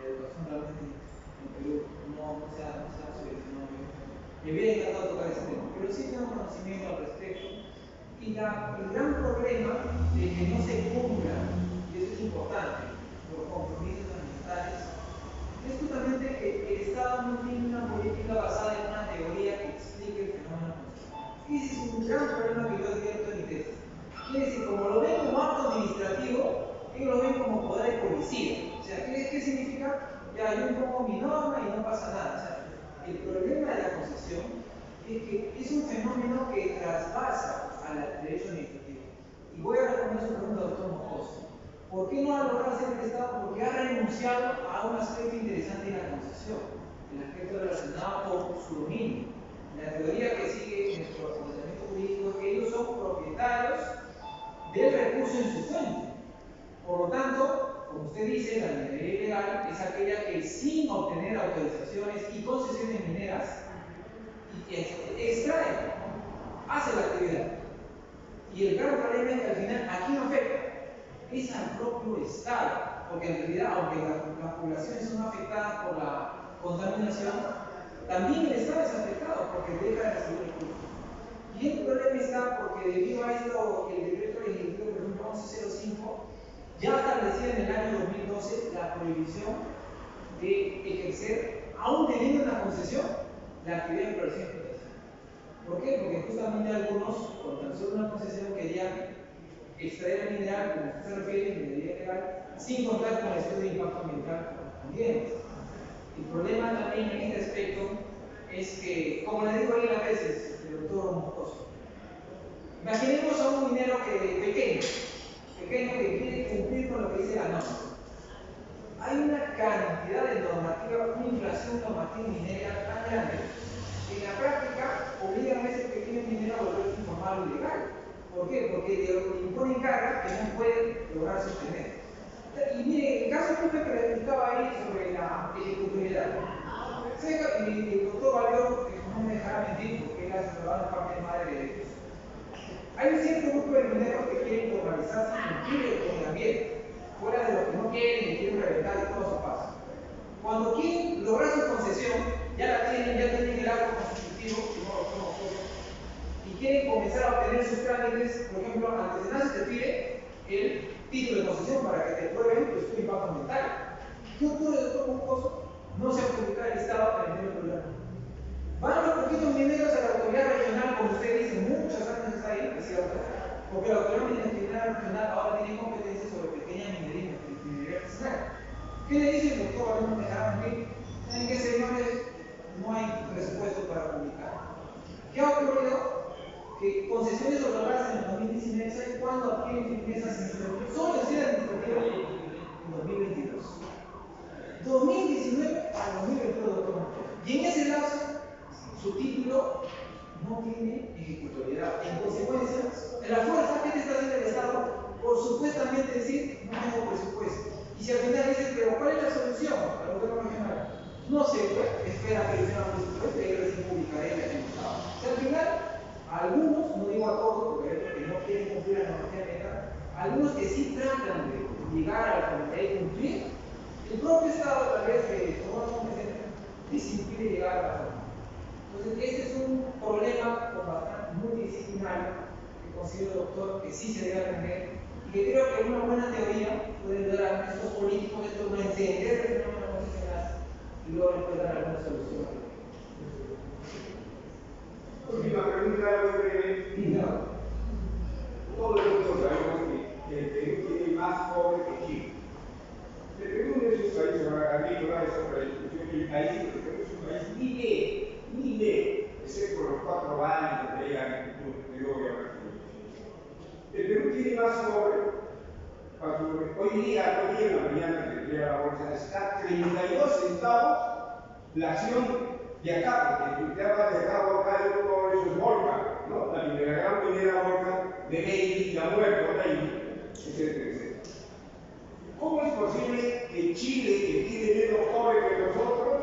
la educación realmente en Perú no se ha subvencionado bien. Me hubiera encantado tocar ese tema, pero sí tengo conocimiento al respecto. Y el gran problema de que no se cumpla, y eso es importante, los compromisos ambientales, es justamente que el Estado no tiene una política basada en una teoría que explique el fenómeno constitucional. Ese es un gran problema que yo advierto en mi tesis. Quiere decir, como lo ven como acto administrativo, ellos lo ven como poder de policía. O sea, ¿qué significa? Ya yo impongo mi norma y no pasa nada. O sea, el problema de la concesión es que es un fenómeno que traspasa al derecho administrativo. Y voy a responder su pregunta, doctor Moscoso. ¿Por qué no ha logrado hacer el Estado? Porque ha renunciado a un aspecto interesante de la concesión, el aspecto relacionado con su dominio. La teoría que sigue nuestro ordenamiento jurídico es que ellos son propietarios del recurso en su fuente. Por lo tanto, como usted dice, la minería ilegal es aquella que sin obtener autorizaciones y concesiones mineras extrae, hace la actividad. Y el gran problema es que al final aquí no afecta, es al propio Estado, porque en realidad, aunque las poblaciones son afectadas por la contaminación, también el Estado es afectado porque deja de recibir recursos. Y el problema está porque debido a esto, el decreto legislativo, por ejemplo, 1105, ya establecía en el año 2012 la prohibición de ejercer, aún teniendo una concesión, la actividad de exploración y explotación. ¿Por qué? Porque justamente algunos, con tan solo una concesión, querían extraer el mineral, como usted se refiere, minería legal, sin contar con el estudio de impacto ambiental correspondiente. El problema también en este aspecto es que, como le digo ahí en la tesis del doctor Moscoso, imaginemos a un minero pequeño que quiere cumplir con lo que dice la norma. Hay una cantidad de normativa, una inflación normativa minera tan grande que en la práctica obligan a ese pequeño minero a volverse informal o ilegal. ¿Por qué? Porque le imponen cargas que no puede lograr sostener. Y mire, el caso justo que le explicaba ahí sobre la ejecutoriedad. El doctor Valor, que no me dejará mentir porque él ha trabajado en parte de madre de derechos. Hay un cierto grupo de mineros que quieren formalizarse y cumplir con el ambiente, fuera de lo que no quieren y quieren reventar y todo eso pasa. Cuando quieren lograr su concesión, ya tienen el acto constitutivo, y quieren comenzar a obtener sus trámites, por ejemplo, antes de nada se te pide el título de concesión para que te prueben tu estudio de impacto ambiental. ¿Qué ocurre, doctor Moscoso? no se publica el listado para el minero peruano. Van los poquitos mineros a la autoridad regional, como usted dice, muchos años está ahí, es cierto, porque la autoridad regional ahora tiene competencias sobre pequeña minería artesanal. ¿Qué le dice el doctor Valeno Tejada? ¿Saben qué, señores? No hay presupuesto para publicar. ¿Qué ha ocurrido? Que concesiones otorgadas en el 2019, ¿saben cuándo adquieren firmezas administrativas? Solo en sede administrativa en 2022. 2019 a 2022, doctor Montoya. Y en ese lapso, su título no tiene ejecutoriedad. En consecuencia, la fuerza que está haciendo el Estado por supuestamente decir no tengo presupuesto. Y si al final dice, pero ¿cuál es la solución para el gobierno regional? No sé, pues, espera que le tenga presupuesto y recién publicaré el año pasado. O sea, al final, a algunos, no digo a todos, porque hay otros que no quieren cumplir la normativa meta, algunos que sí tratan de obligar a la comunidad a cumplir, el propio Estado, a través de todas las competencias, les impide llegar a la forma. Entonces, este es un problema bastante multidisciplinario que considero, doctor, que sí se debe atender y que creo que una buena teoría puede ayudar a estos políticos a entender el fenómeno concesional y luego les puede dar alguna solución. Última pregunta, muy breve. Todos nosotros sabemos que el Perú tiene más cobre que Chile. El Perú no es un país agrícola, es otra discusión, y el país, el Perú es un país ni lee, excepto los 4 años de la agricultura, de obra. El Perú tiene más cobre. Hoy día en la mañana que entré a la bolsa, está 32 centavos la acción de acá, porque ya va de acá todo eso es Volcan, ¿no? La gran minera Volcan de Bailey, ya muerto Bailey, etc. ¿Cómo es posible que Chile, que tiene menos cobre que nosotros,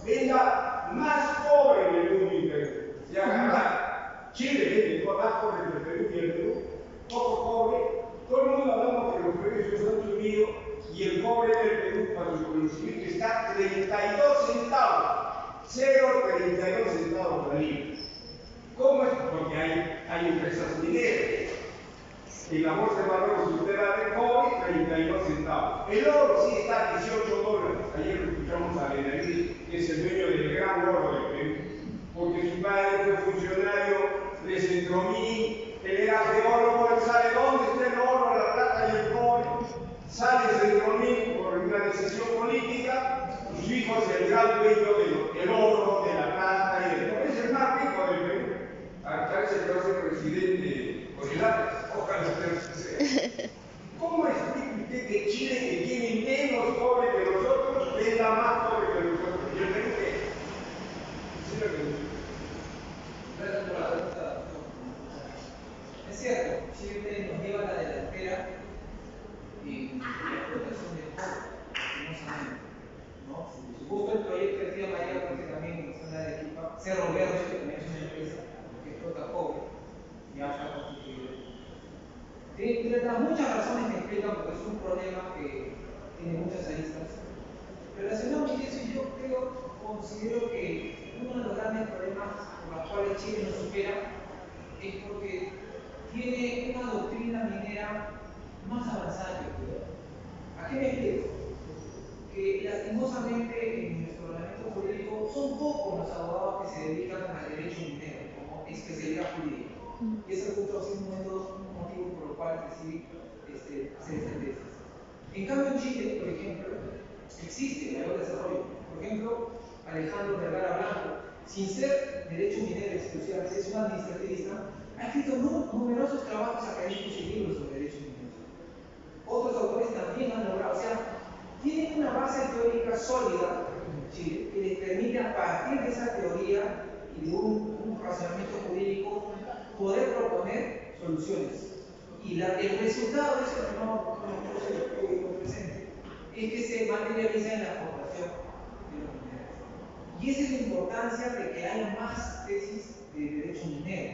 venda más cobre en el mundo entero? O sea, Chile vende más cobre que el Perú y el Perú, poco cobre. Todo el mundo hablamos que los precios han subido y el cobre del Perú, para su conocimiento, está 32 centavos, 0,32 centavos por libra. ¿Cómo es? Porque hay empresas mineras. En la bolsa de valores usted va a ver cobre 32 centavos. El oro sí está a 18 dólares. Ayer lo escuchamos a Benavides, que es el dueño del gran oro del Perú, porque su padre fue funcionario de Centromín, él era geólogo, él sabe dónde está el oro, la plata y el cobre. Sale Centromín por una decisión política, sus hijos el gran dueño del oro, de la plata y del cobre. Es el más rico del Perú. Parece que va a ser presidente por el APES. Ojalá sea. ¿Cómo explica usted que Chile, que tiene menos cobre que nosotros, venda más cobre que nosotros? Yo creo que sí lo que Gracias por la pregunta, doctor. Es cierto, Chile nos lleva a la delantera en la explotación del cobre, lastimosamente, ¿no? Justo el proyecto de Tía María, porque también en la zona de Arequipa, Cerro Verde, que también es una empresa que explota cobre, ya está constituido. Entre las muchas razones que explican, porque es un problema que tiene muchas aristas, relacionado con eso, yo considero que uno de los grandes problemas por los cuales Chile no supera es porque tiene una doctrina minera más avanzada que el Perú. ¿A qué me explico? Que lastimosamente en nuestro ordenamiento jurídico son pocos los abogados que se dedican al derecho minero como especialidad jurídica. Y eso es un motivo por el cual decidí hacer esta tesis. En cambio, en Chile, por ejemplo, existe mayor desarrollo. Por ejemplo, Alejandro Vergara Blanco, sin ser derecho minero exclusivamente, es un administrativista, ha escrito numerosos trabajos académicos y libros sobre derecho minero. Otros autores también han logrado, o sea, tienen una base teórica sólida en Chile que les permite a partir de esa teoría y de un razonamiento jurídico poder proponer soluciones. Y el resultado de eso, que no soy el público presente, es que se materializa en la aportación de los mineros. Y esa es la importancia de que haya más tesis de derecho minero.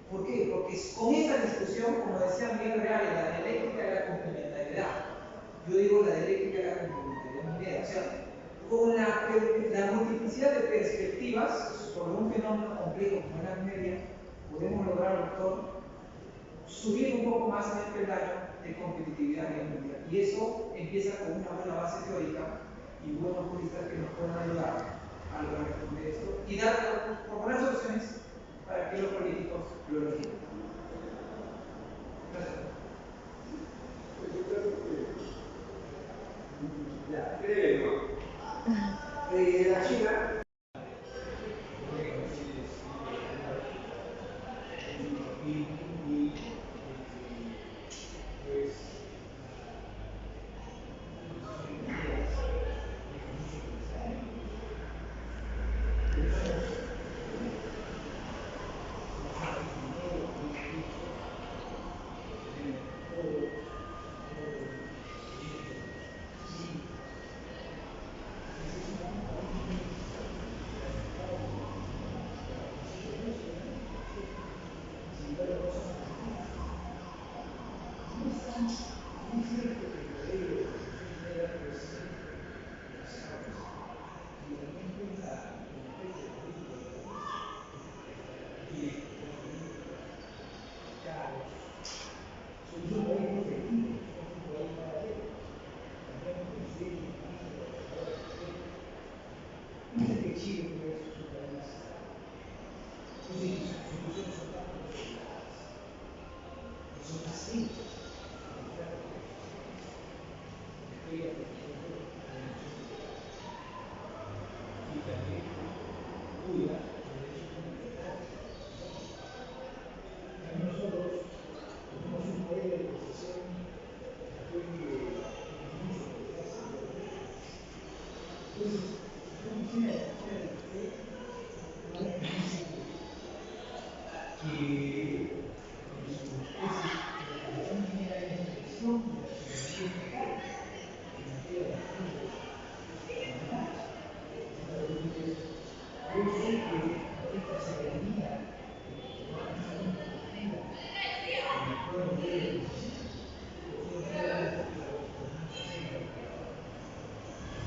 ¿Por qué? Porque con esta discusión, como decía Miguel Real, la dialéctica de la complementariedad, yo digo la dialéctica de la complementariedad minera, o sea, con la multiplicidad de perspectivas sobre un fenómeno complejo como la minería, podemos lograr, doctor, subir un poco más en el peldaño de competitividad a nivel mundial. Y eso empieza con una buena base teórica y buenos juristas que nos puedan ayudar a lograr responder esto y dar, proponer soluciones para que los políticos lo logren. Gracias. Pues yo creo que ya, creo. La China y pues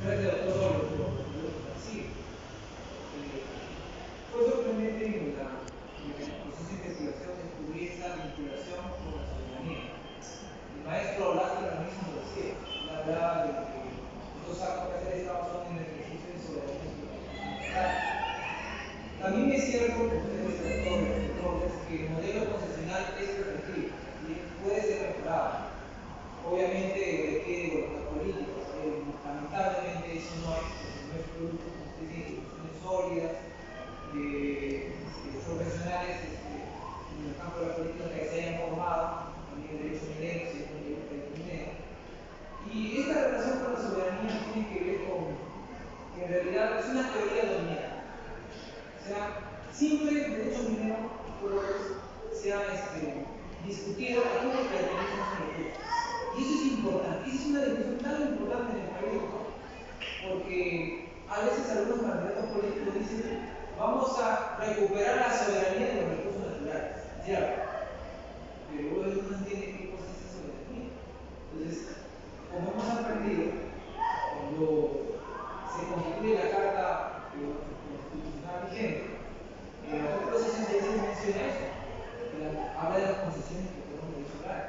Gracias, doctor Robles, por sí. Fue sorprendente en el proceso de investigación descubrir esta vinculación con la soberanía. El maestro Lázaro mismo lo decía, él hablaba de que estos actos que hace el Estado son en el ejercicio de soberanía nacional. También es cierto, como usted dice, doctor, que el modelo concesional es perfectible y puede ser mejorado. Obviamente requiere voluntad política, lamentablemente eso no es producto, como usted dice, de instituciones sólidas, de profesionales en el campo de la política que se hayan formado, también el derecho minero, si es un derecho minero. Y esta relación con la soberanía tiene que ver con que en realidad es una teoría dominante. O sea, siempre el derecho minero se ha discutido a quién le pertenecen esos recursos. Y eso es importante, esa es una discusión tan importante en el país, ¿no? Porque a veces algunos candidatos políticos dicen vamos a recuperar la soberanía de los recursos naturales, ¿cierto? Pero luego no entienden qué cosa es esa soberanía. Entonces, como hemos aprendido, cuando se constituye la Carta Constitucional vigente, en el artículo 66 menciona eso, habla de las concesiones que fueron derecho oral,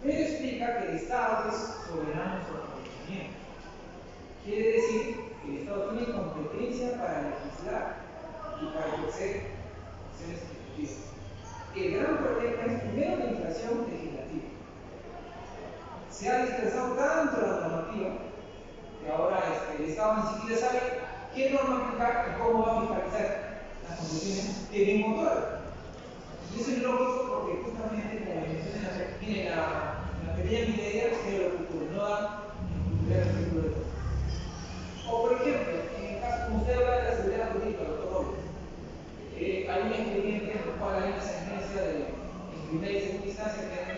pero explica que el Estado es soberano sobre el conocimiento. Quiere decir que el Estado tiene competencia para legislar y para ejercer acciones ejecutivas. El gran problema es primero la inflación legislativa. Se ha dispersado tanto la normativa que ahora el Estado ni siquiera sabe qué norma aplicar y cómo va a fiscalizar las concesiones que bien motoras. Y eso es lógico porque justamente como mencioné la pequeña minería tiene lo que ocurre, no da el artículo de todo. O por ejemplo, en el caso como usted habla de la seguridad jurídica, doctor Robles, hay un expediente en el cual hay una sentencia en primera y segunda instancia que han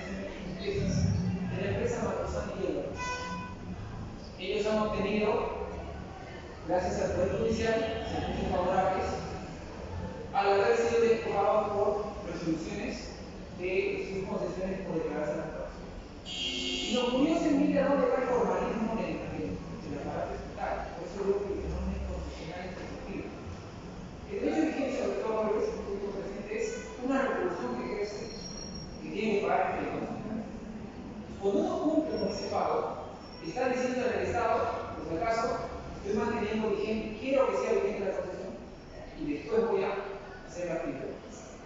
empresas de la empresa Matrosani y Hielo. Ellos han obtenido, gracias al Poder Judicial, sentencias favorables al haber sido despojados por resoluciones de sus concesiones por declararse la actuación. Y lo curioso es, mira dónde va el formalismo del aparato estatal. Por eso digo que el fenómeno concesional es efectivo. El derecho de vigencia, sobre todo lo que es el presente, es una revolución que ejerce, que tiene que pagar el concesionario. Cuando uno cumple con ese pago, está diciendo al Estado, por si acaso, estoy manteniendo vigente, quiero que sea vigente la concesión y después voy a hacer la privatización.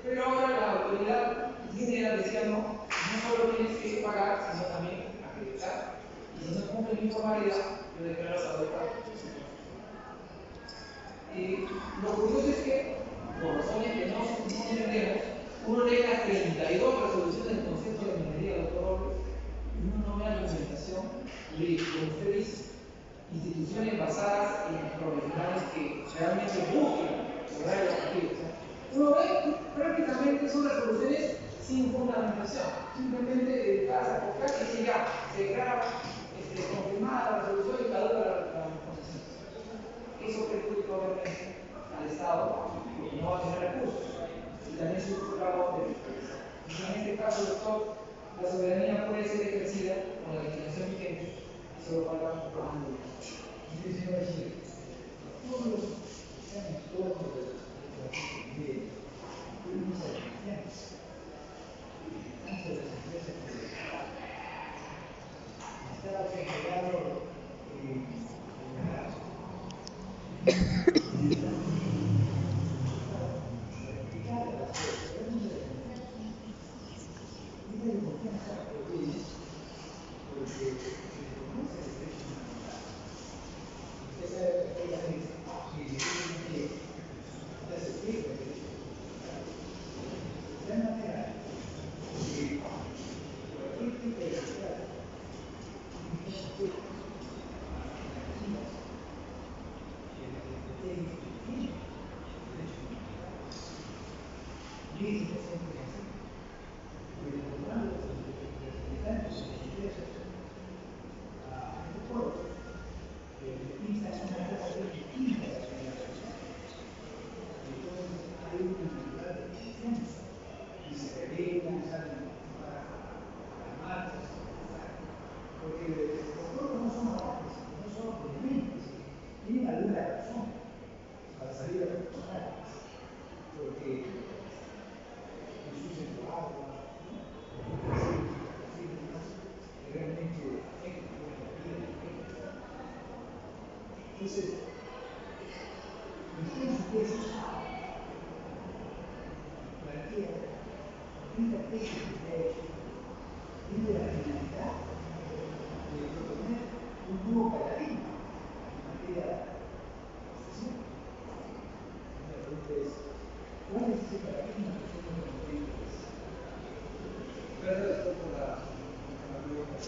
Pero ahora la autoridad minera decía no solo tienes que pagar, sino también acreditar. Y si no cumples mi formalidad, lo declaras adoptado. Lo curioso es que, por razones que no entendemos, uno lee las 32 resoluciones del Consejo de Minería, doctor Robles, y uno no ve argumentación de, como usted dice, instituciones basadas en profesionales que realmente buscan lograr el objetivo. Uno ve que prácticamente son resoluciones sin fundamentación, simplemente dedicadas a copiar y decir ya, se graba, confirmada la resolución y caduca la concesión. Eso perjudica obviamente al Estado porque no va a tener recursos y también su trabajo de fiscalizar. En este caso, doctor, la soberanía puede ser ejercida con la legislación vigente y solo falta un programa de Sí, señor, decir, todos los que están en torno de la Constitución, tuvimos a cristianos, tanto las empresas como el Estado se ha quedado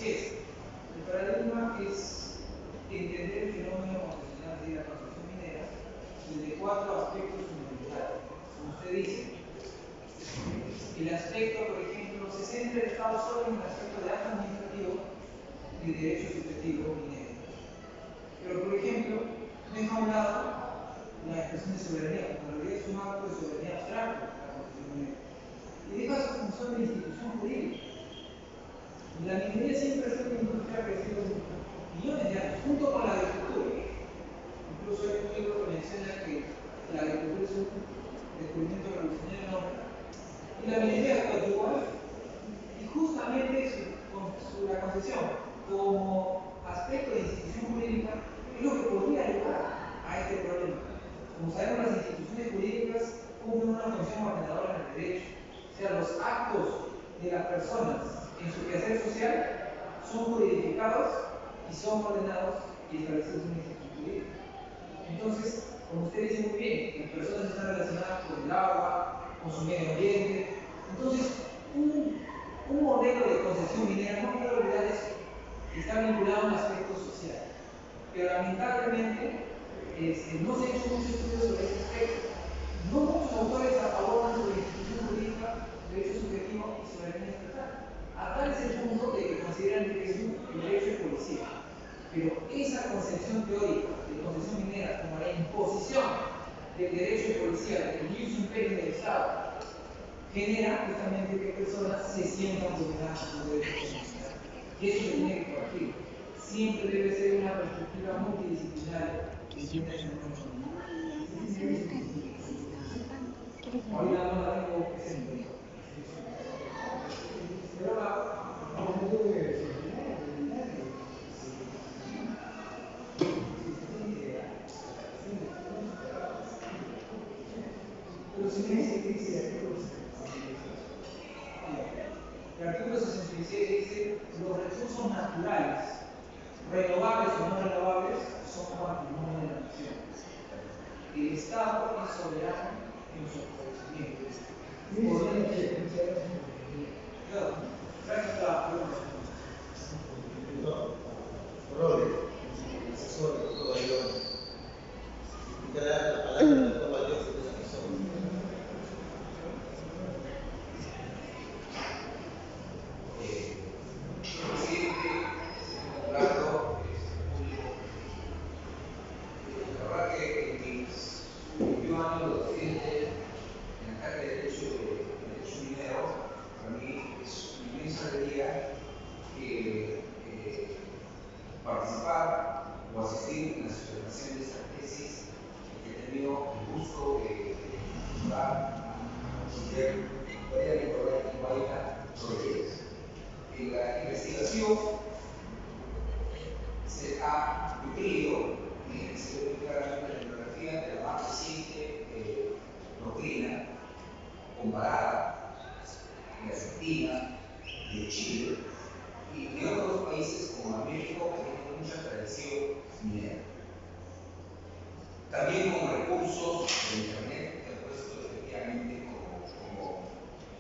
Así es. El paradigma es entender el fenómeno concesional de la construcción minera desde 4 aspectos fundamentales. Como usted dice, el aspecto, por ejemplo, se centra el Estado solo en el aspecto de acto administrativo y de derecho subjetivo minero. Pero, por ejemplo, deja a un lado la expresión de soberanía, porque en realidad es un acto de soberanía abstracto, la construcción minera. Y deja su función de institución jurídica. La minería siempre ha sido una industria que ha crecido millones de años, junto con la agricultura. Incluso hay un libro que menciona que la agricultura es un descubrimiento revolucionario enorme. Y la minería actúa igual. Y justamente la concesión como aspecto de institución jurídica es lo que podría ayudar a este problema. Como sabemos, las instituciones jurídicas cumplen una función ordenadora en el derecho. O sea, los actos de las personas en su quehacer social son juridificados y son ordenados y establecidos en una institución jurídica. Entonces, como usted dice muy bien, las personas están relacionadas con el agua, con su medio ambiente. Entonces, un modelo de concesión minera, no puedo olvidar eso, está vinculado a un aspecto social. Pero lamentablemente, no se ha hecho mucho estudio sobre este aspecto. No muchos autores abordan sobre institución jurídica, derecho subjetivo y soberanía estatal. A tal es el punto de que consideran que es el derecho de policía. Pero esa concepción teórica de concesión minera como la imposición del derecho de policía, del ius imperio del Estado, genera justamente que personas se sientan vulneradas por los derechos. Y eso se tiene que corregir. Siempre debe ser una perspectiva multidisciplinaria. Ahorita no la tengo presente. Pero la Pero si me dice que dice el artículo 66. El artículo 66 dice los recursos naturales, renovables o no renovables, son patrimonio de la nación. El Estado es soberano en su aprovechamiento. Claro, gracias a la pregunta. Robles, asesor del doctor Bayón, explicará la palabra del doctor Bayón sobre esa persona. Presidente, Orlando, público. La verdad que en mis 21 años de docente en la carrera de Derecho Minero, para mí es una inmensa alegría participar o asistir en la sustentación de esta tesis que he tenido el gusto de ayudar a conseguir María Nicolás Guaita Rodríguez. En la investigación se ha nutrido y se ve claramente la bibliografía de la más reciente doctrina comparada de Argentina, de Chile y de otros países como México que tienen mucha tradición minera. También con recursos de Internet que han puesto efectivamente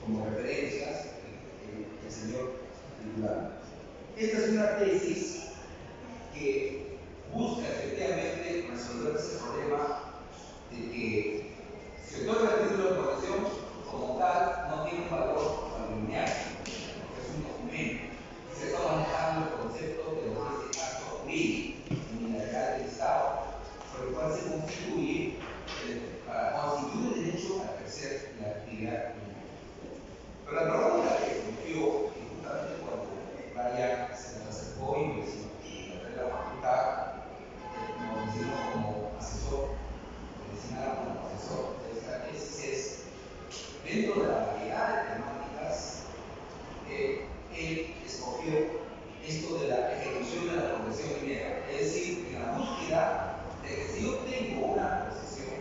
como referencias el señor titular. Esta es una tesis que busca efectivamente resolver ese problema de que se otorga el título de profesión como tal no tiene un valor patrimonial, porque es un documento. Se está manejando el concepto de lo que es el acto jurídico, unilateral del Estado, por el cual se constituye para constituir el derecho a ejercer la actividad minera. Pero la pregunta que surgió, y justamente cuando Brian se nos acercó y me la facultad, nos hicimos como asesor, me designaron como asesor de esta tesis, es dentro de la variedad de temáticas, él escogió esto de la ejecución de la profesión minera, es decir, en la búsqueda de que si yo tengo una profesión,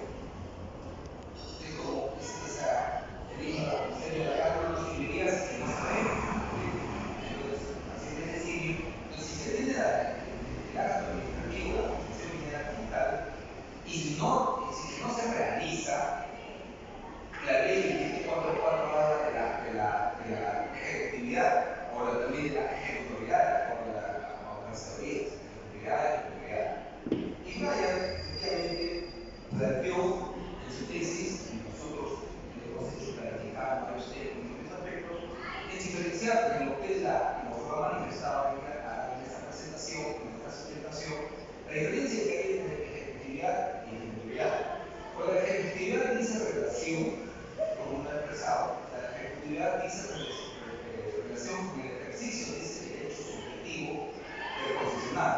es como esa línea de la carga de los ingenierías en Israel. Entonces, así es decir, si se tiene el acto administrativo, la profesión minera como tal, y si no se realiza, la ley 24 habla de la ejecutividad, o también de la ejecutoriedad, o de las teorías, ejecutoriedad. Y Brian, efectivamente, planteó en su tesis, y nosotros le hemos hecho clarificar a usted en estos aspectos, es diferenciar en lo que es como fue manifestado en esta presentación, en esta sustentación, la diferencia que hay entre ejecutividad y ejecutoriedad. Porque la ejecutividad dice relación, como lo ha expresado, la ejecutividad dice relación con el ejercicio de ese derecho subjetivo constitucional.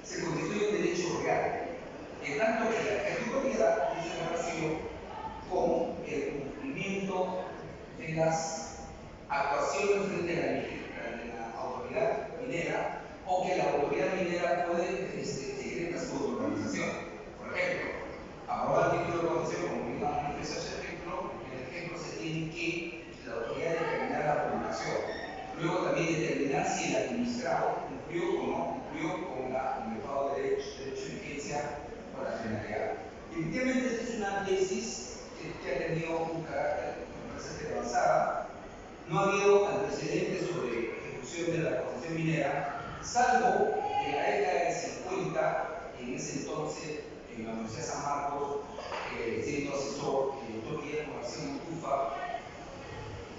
Se constituye un derecho real, en tanto que la ejecutoriedad dice relación con el cumplimiento de las actuaciones frente a la autoridad minera o que la autoridad minera puede seguir en su organización. Por ejemplo, aprobar el título de profesión, como bien ha manifestado ese ejemplo, en el ejemplo se tiene que la autoridad determinar la publicación. Luego también determinar si el administrado cumplió o no cumplió con el pago de derecho de vigencia para la finalidad. Efectivamente, esta es una tesis que ha tenido un carácter bastante avanzada. No ha habido antecedentes sobre ejecución de la concesión minera, salvo en la década del 50, en ese entonces, en la Universidad de San Marcos, siendo asesor el doctor Guillermo García Montufa,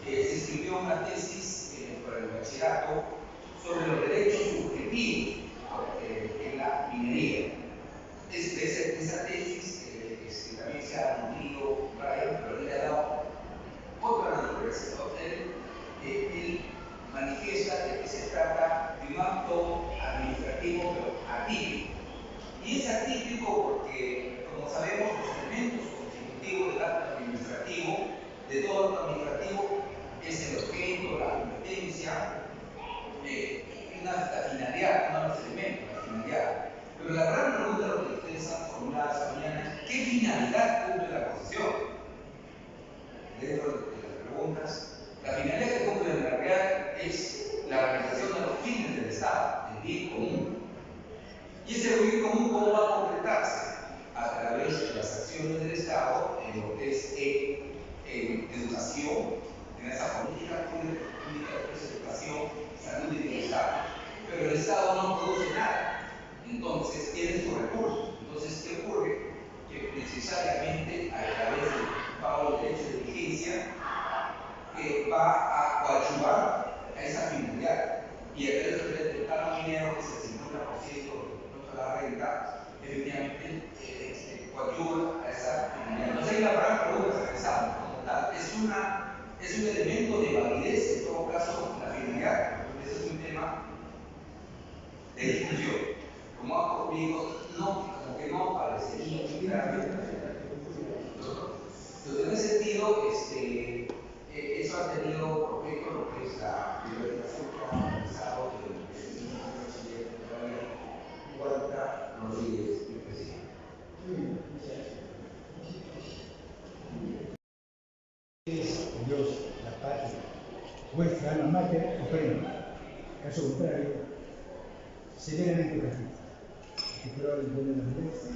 se escribió una tesis para el bachillerato sobre los derechos subjetivos en la minería. Esa tesis también se ha nutrido Brian, pero él le ha dado otra naturaleza. Él manifiesta que se trata de un acto administrativo, pero atípico. Y es atípico porque, como sabemos, los elementos constitutivos del acto administrativo, de todo acto administrativo, es el objeto, la competencia, la finalidad, no los elementos, la finalidad. Pero la gran pregunta, lo que ustedes han formulado esta mañana es: ¿qué finalidad cumple la concesión? dentro de las preguntas, la finalidad que cumple en realidad es la realización de los fines del Estado, el bien común. Y ese bien común, ¿cómo va a completarse? A través de las acciones del Estado en lo que es educación, en esa política pública de educación, salud y bienestar. Pero el Estado no produce nada, entonces tiene sus recursos. Entonces, ¿qué ocurre? Que necesariamente a través del pago de derechos de vigencia va a coadyuvar a esa finalidad. Y a través del plano minero, que es el 50% de la renta, efectivamente coadyuva a esa finalidad. Entonces, la gran pregunta que realizamos como tal es un elemento de validez, en todo caso, la finalidad, porque ese es un tema de discusión. Como digo, como que no parecería claramente. Entonces, en ese sentido, eso ha tenido por objeto lo que es la priorización que ha realizado el ministro de Bachiller de Huerta Rodríguez, el presidente. Dios, la patria, vuestra alma mater oprime. Caso contrario, severamente castiga. Titular del Gobierno de la Iglesia.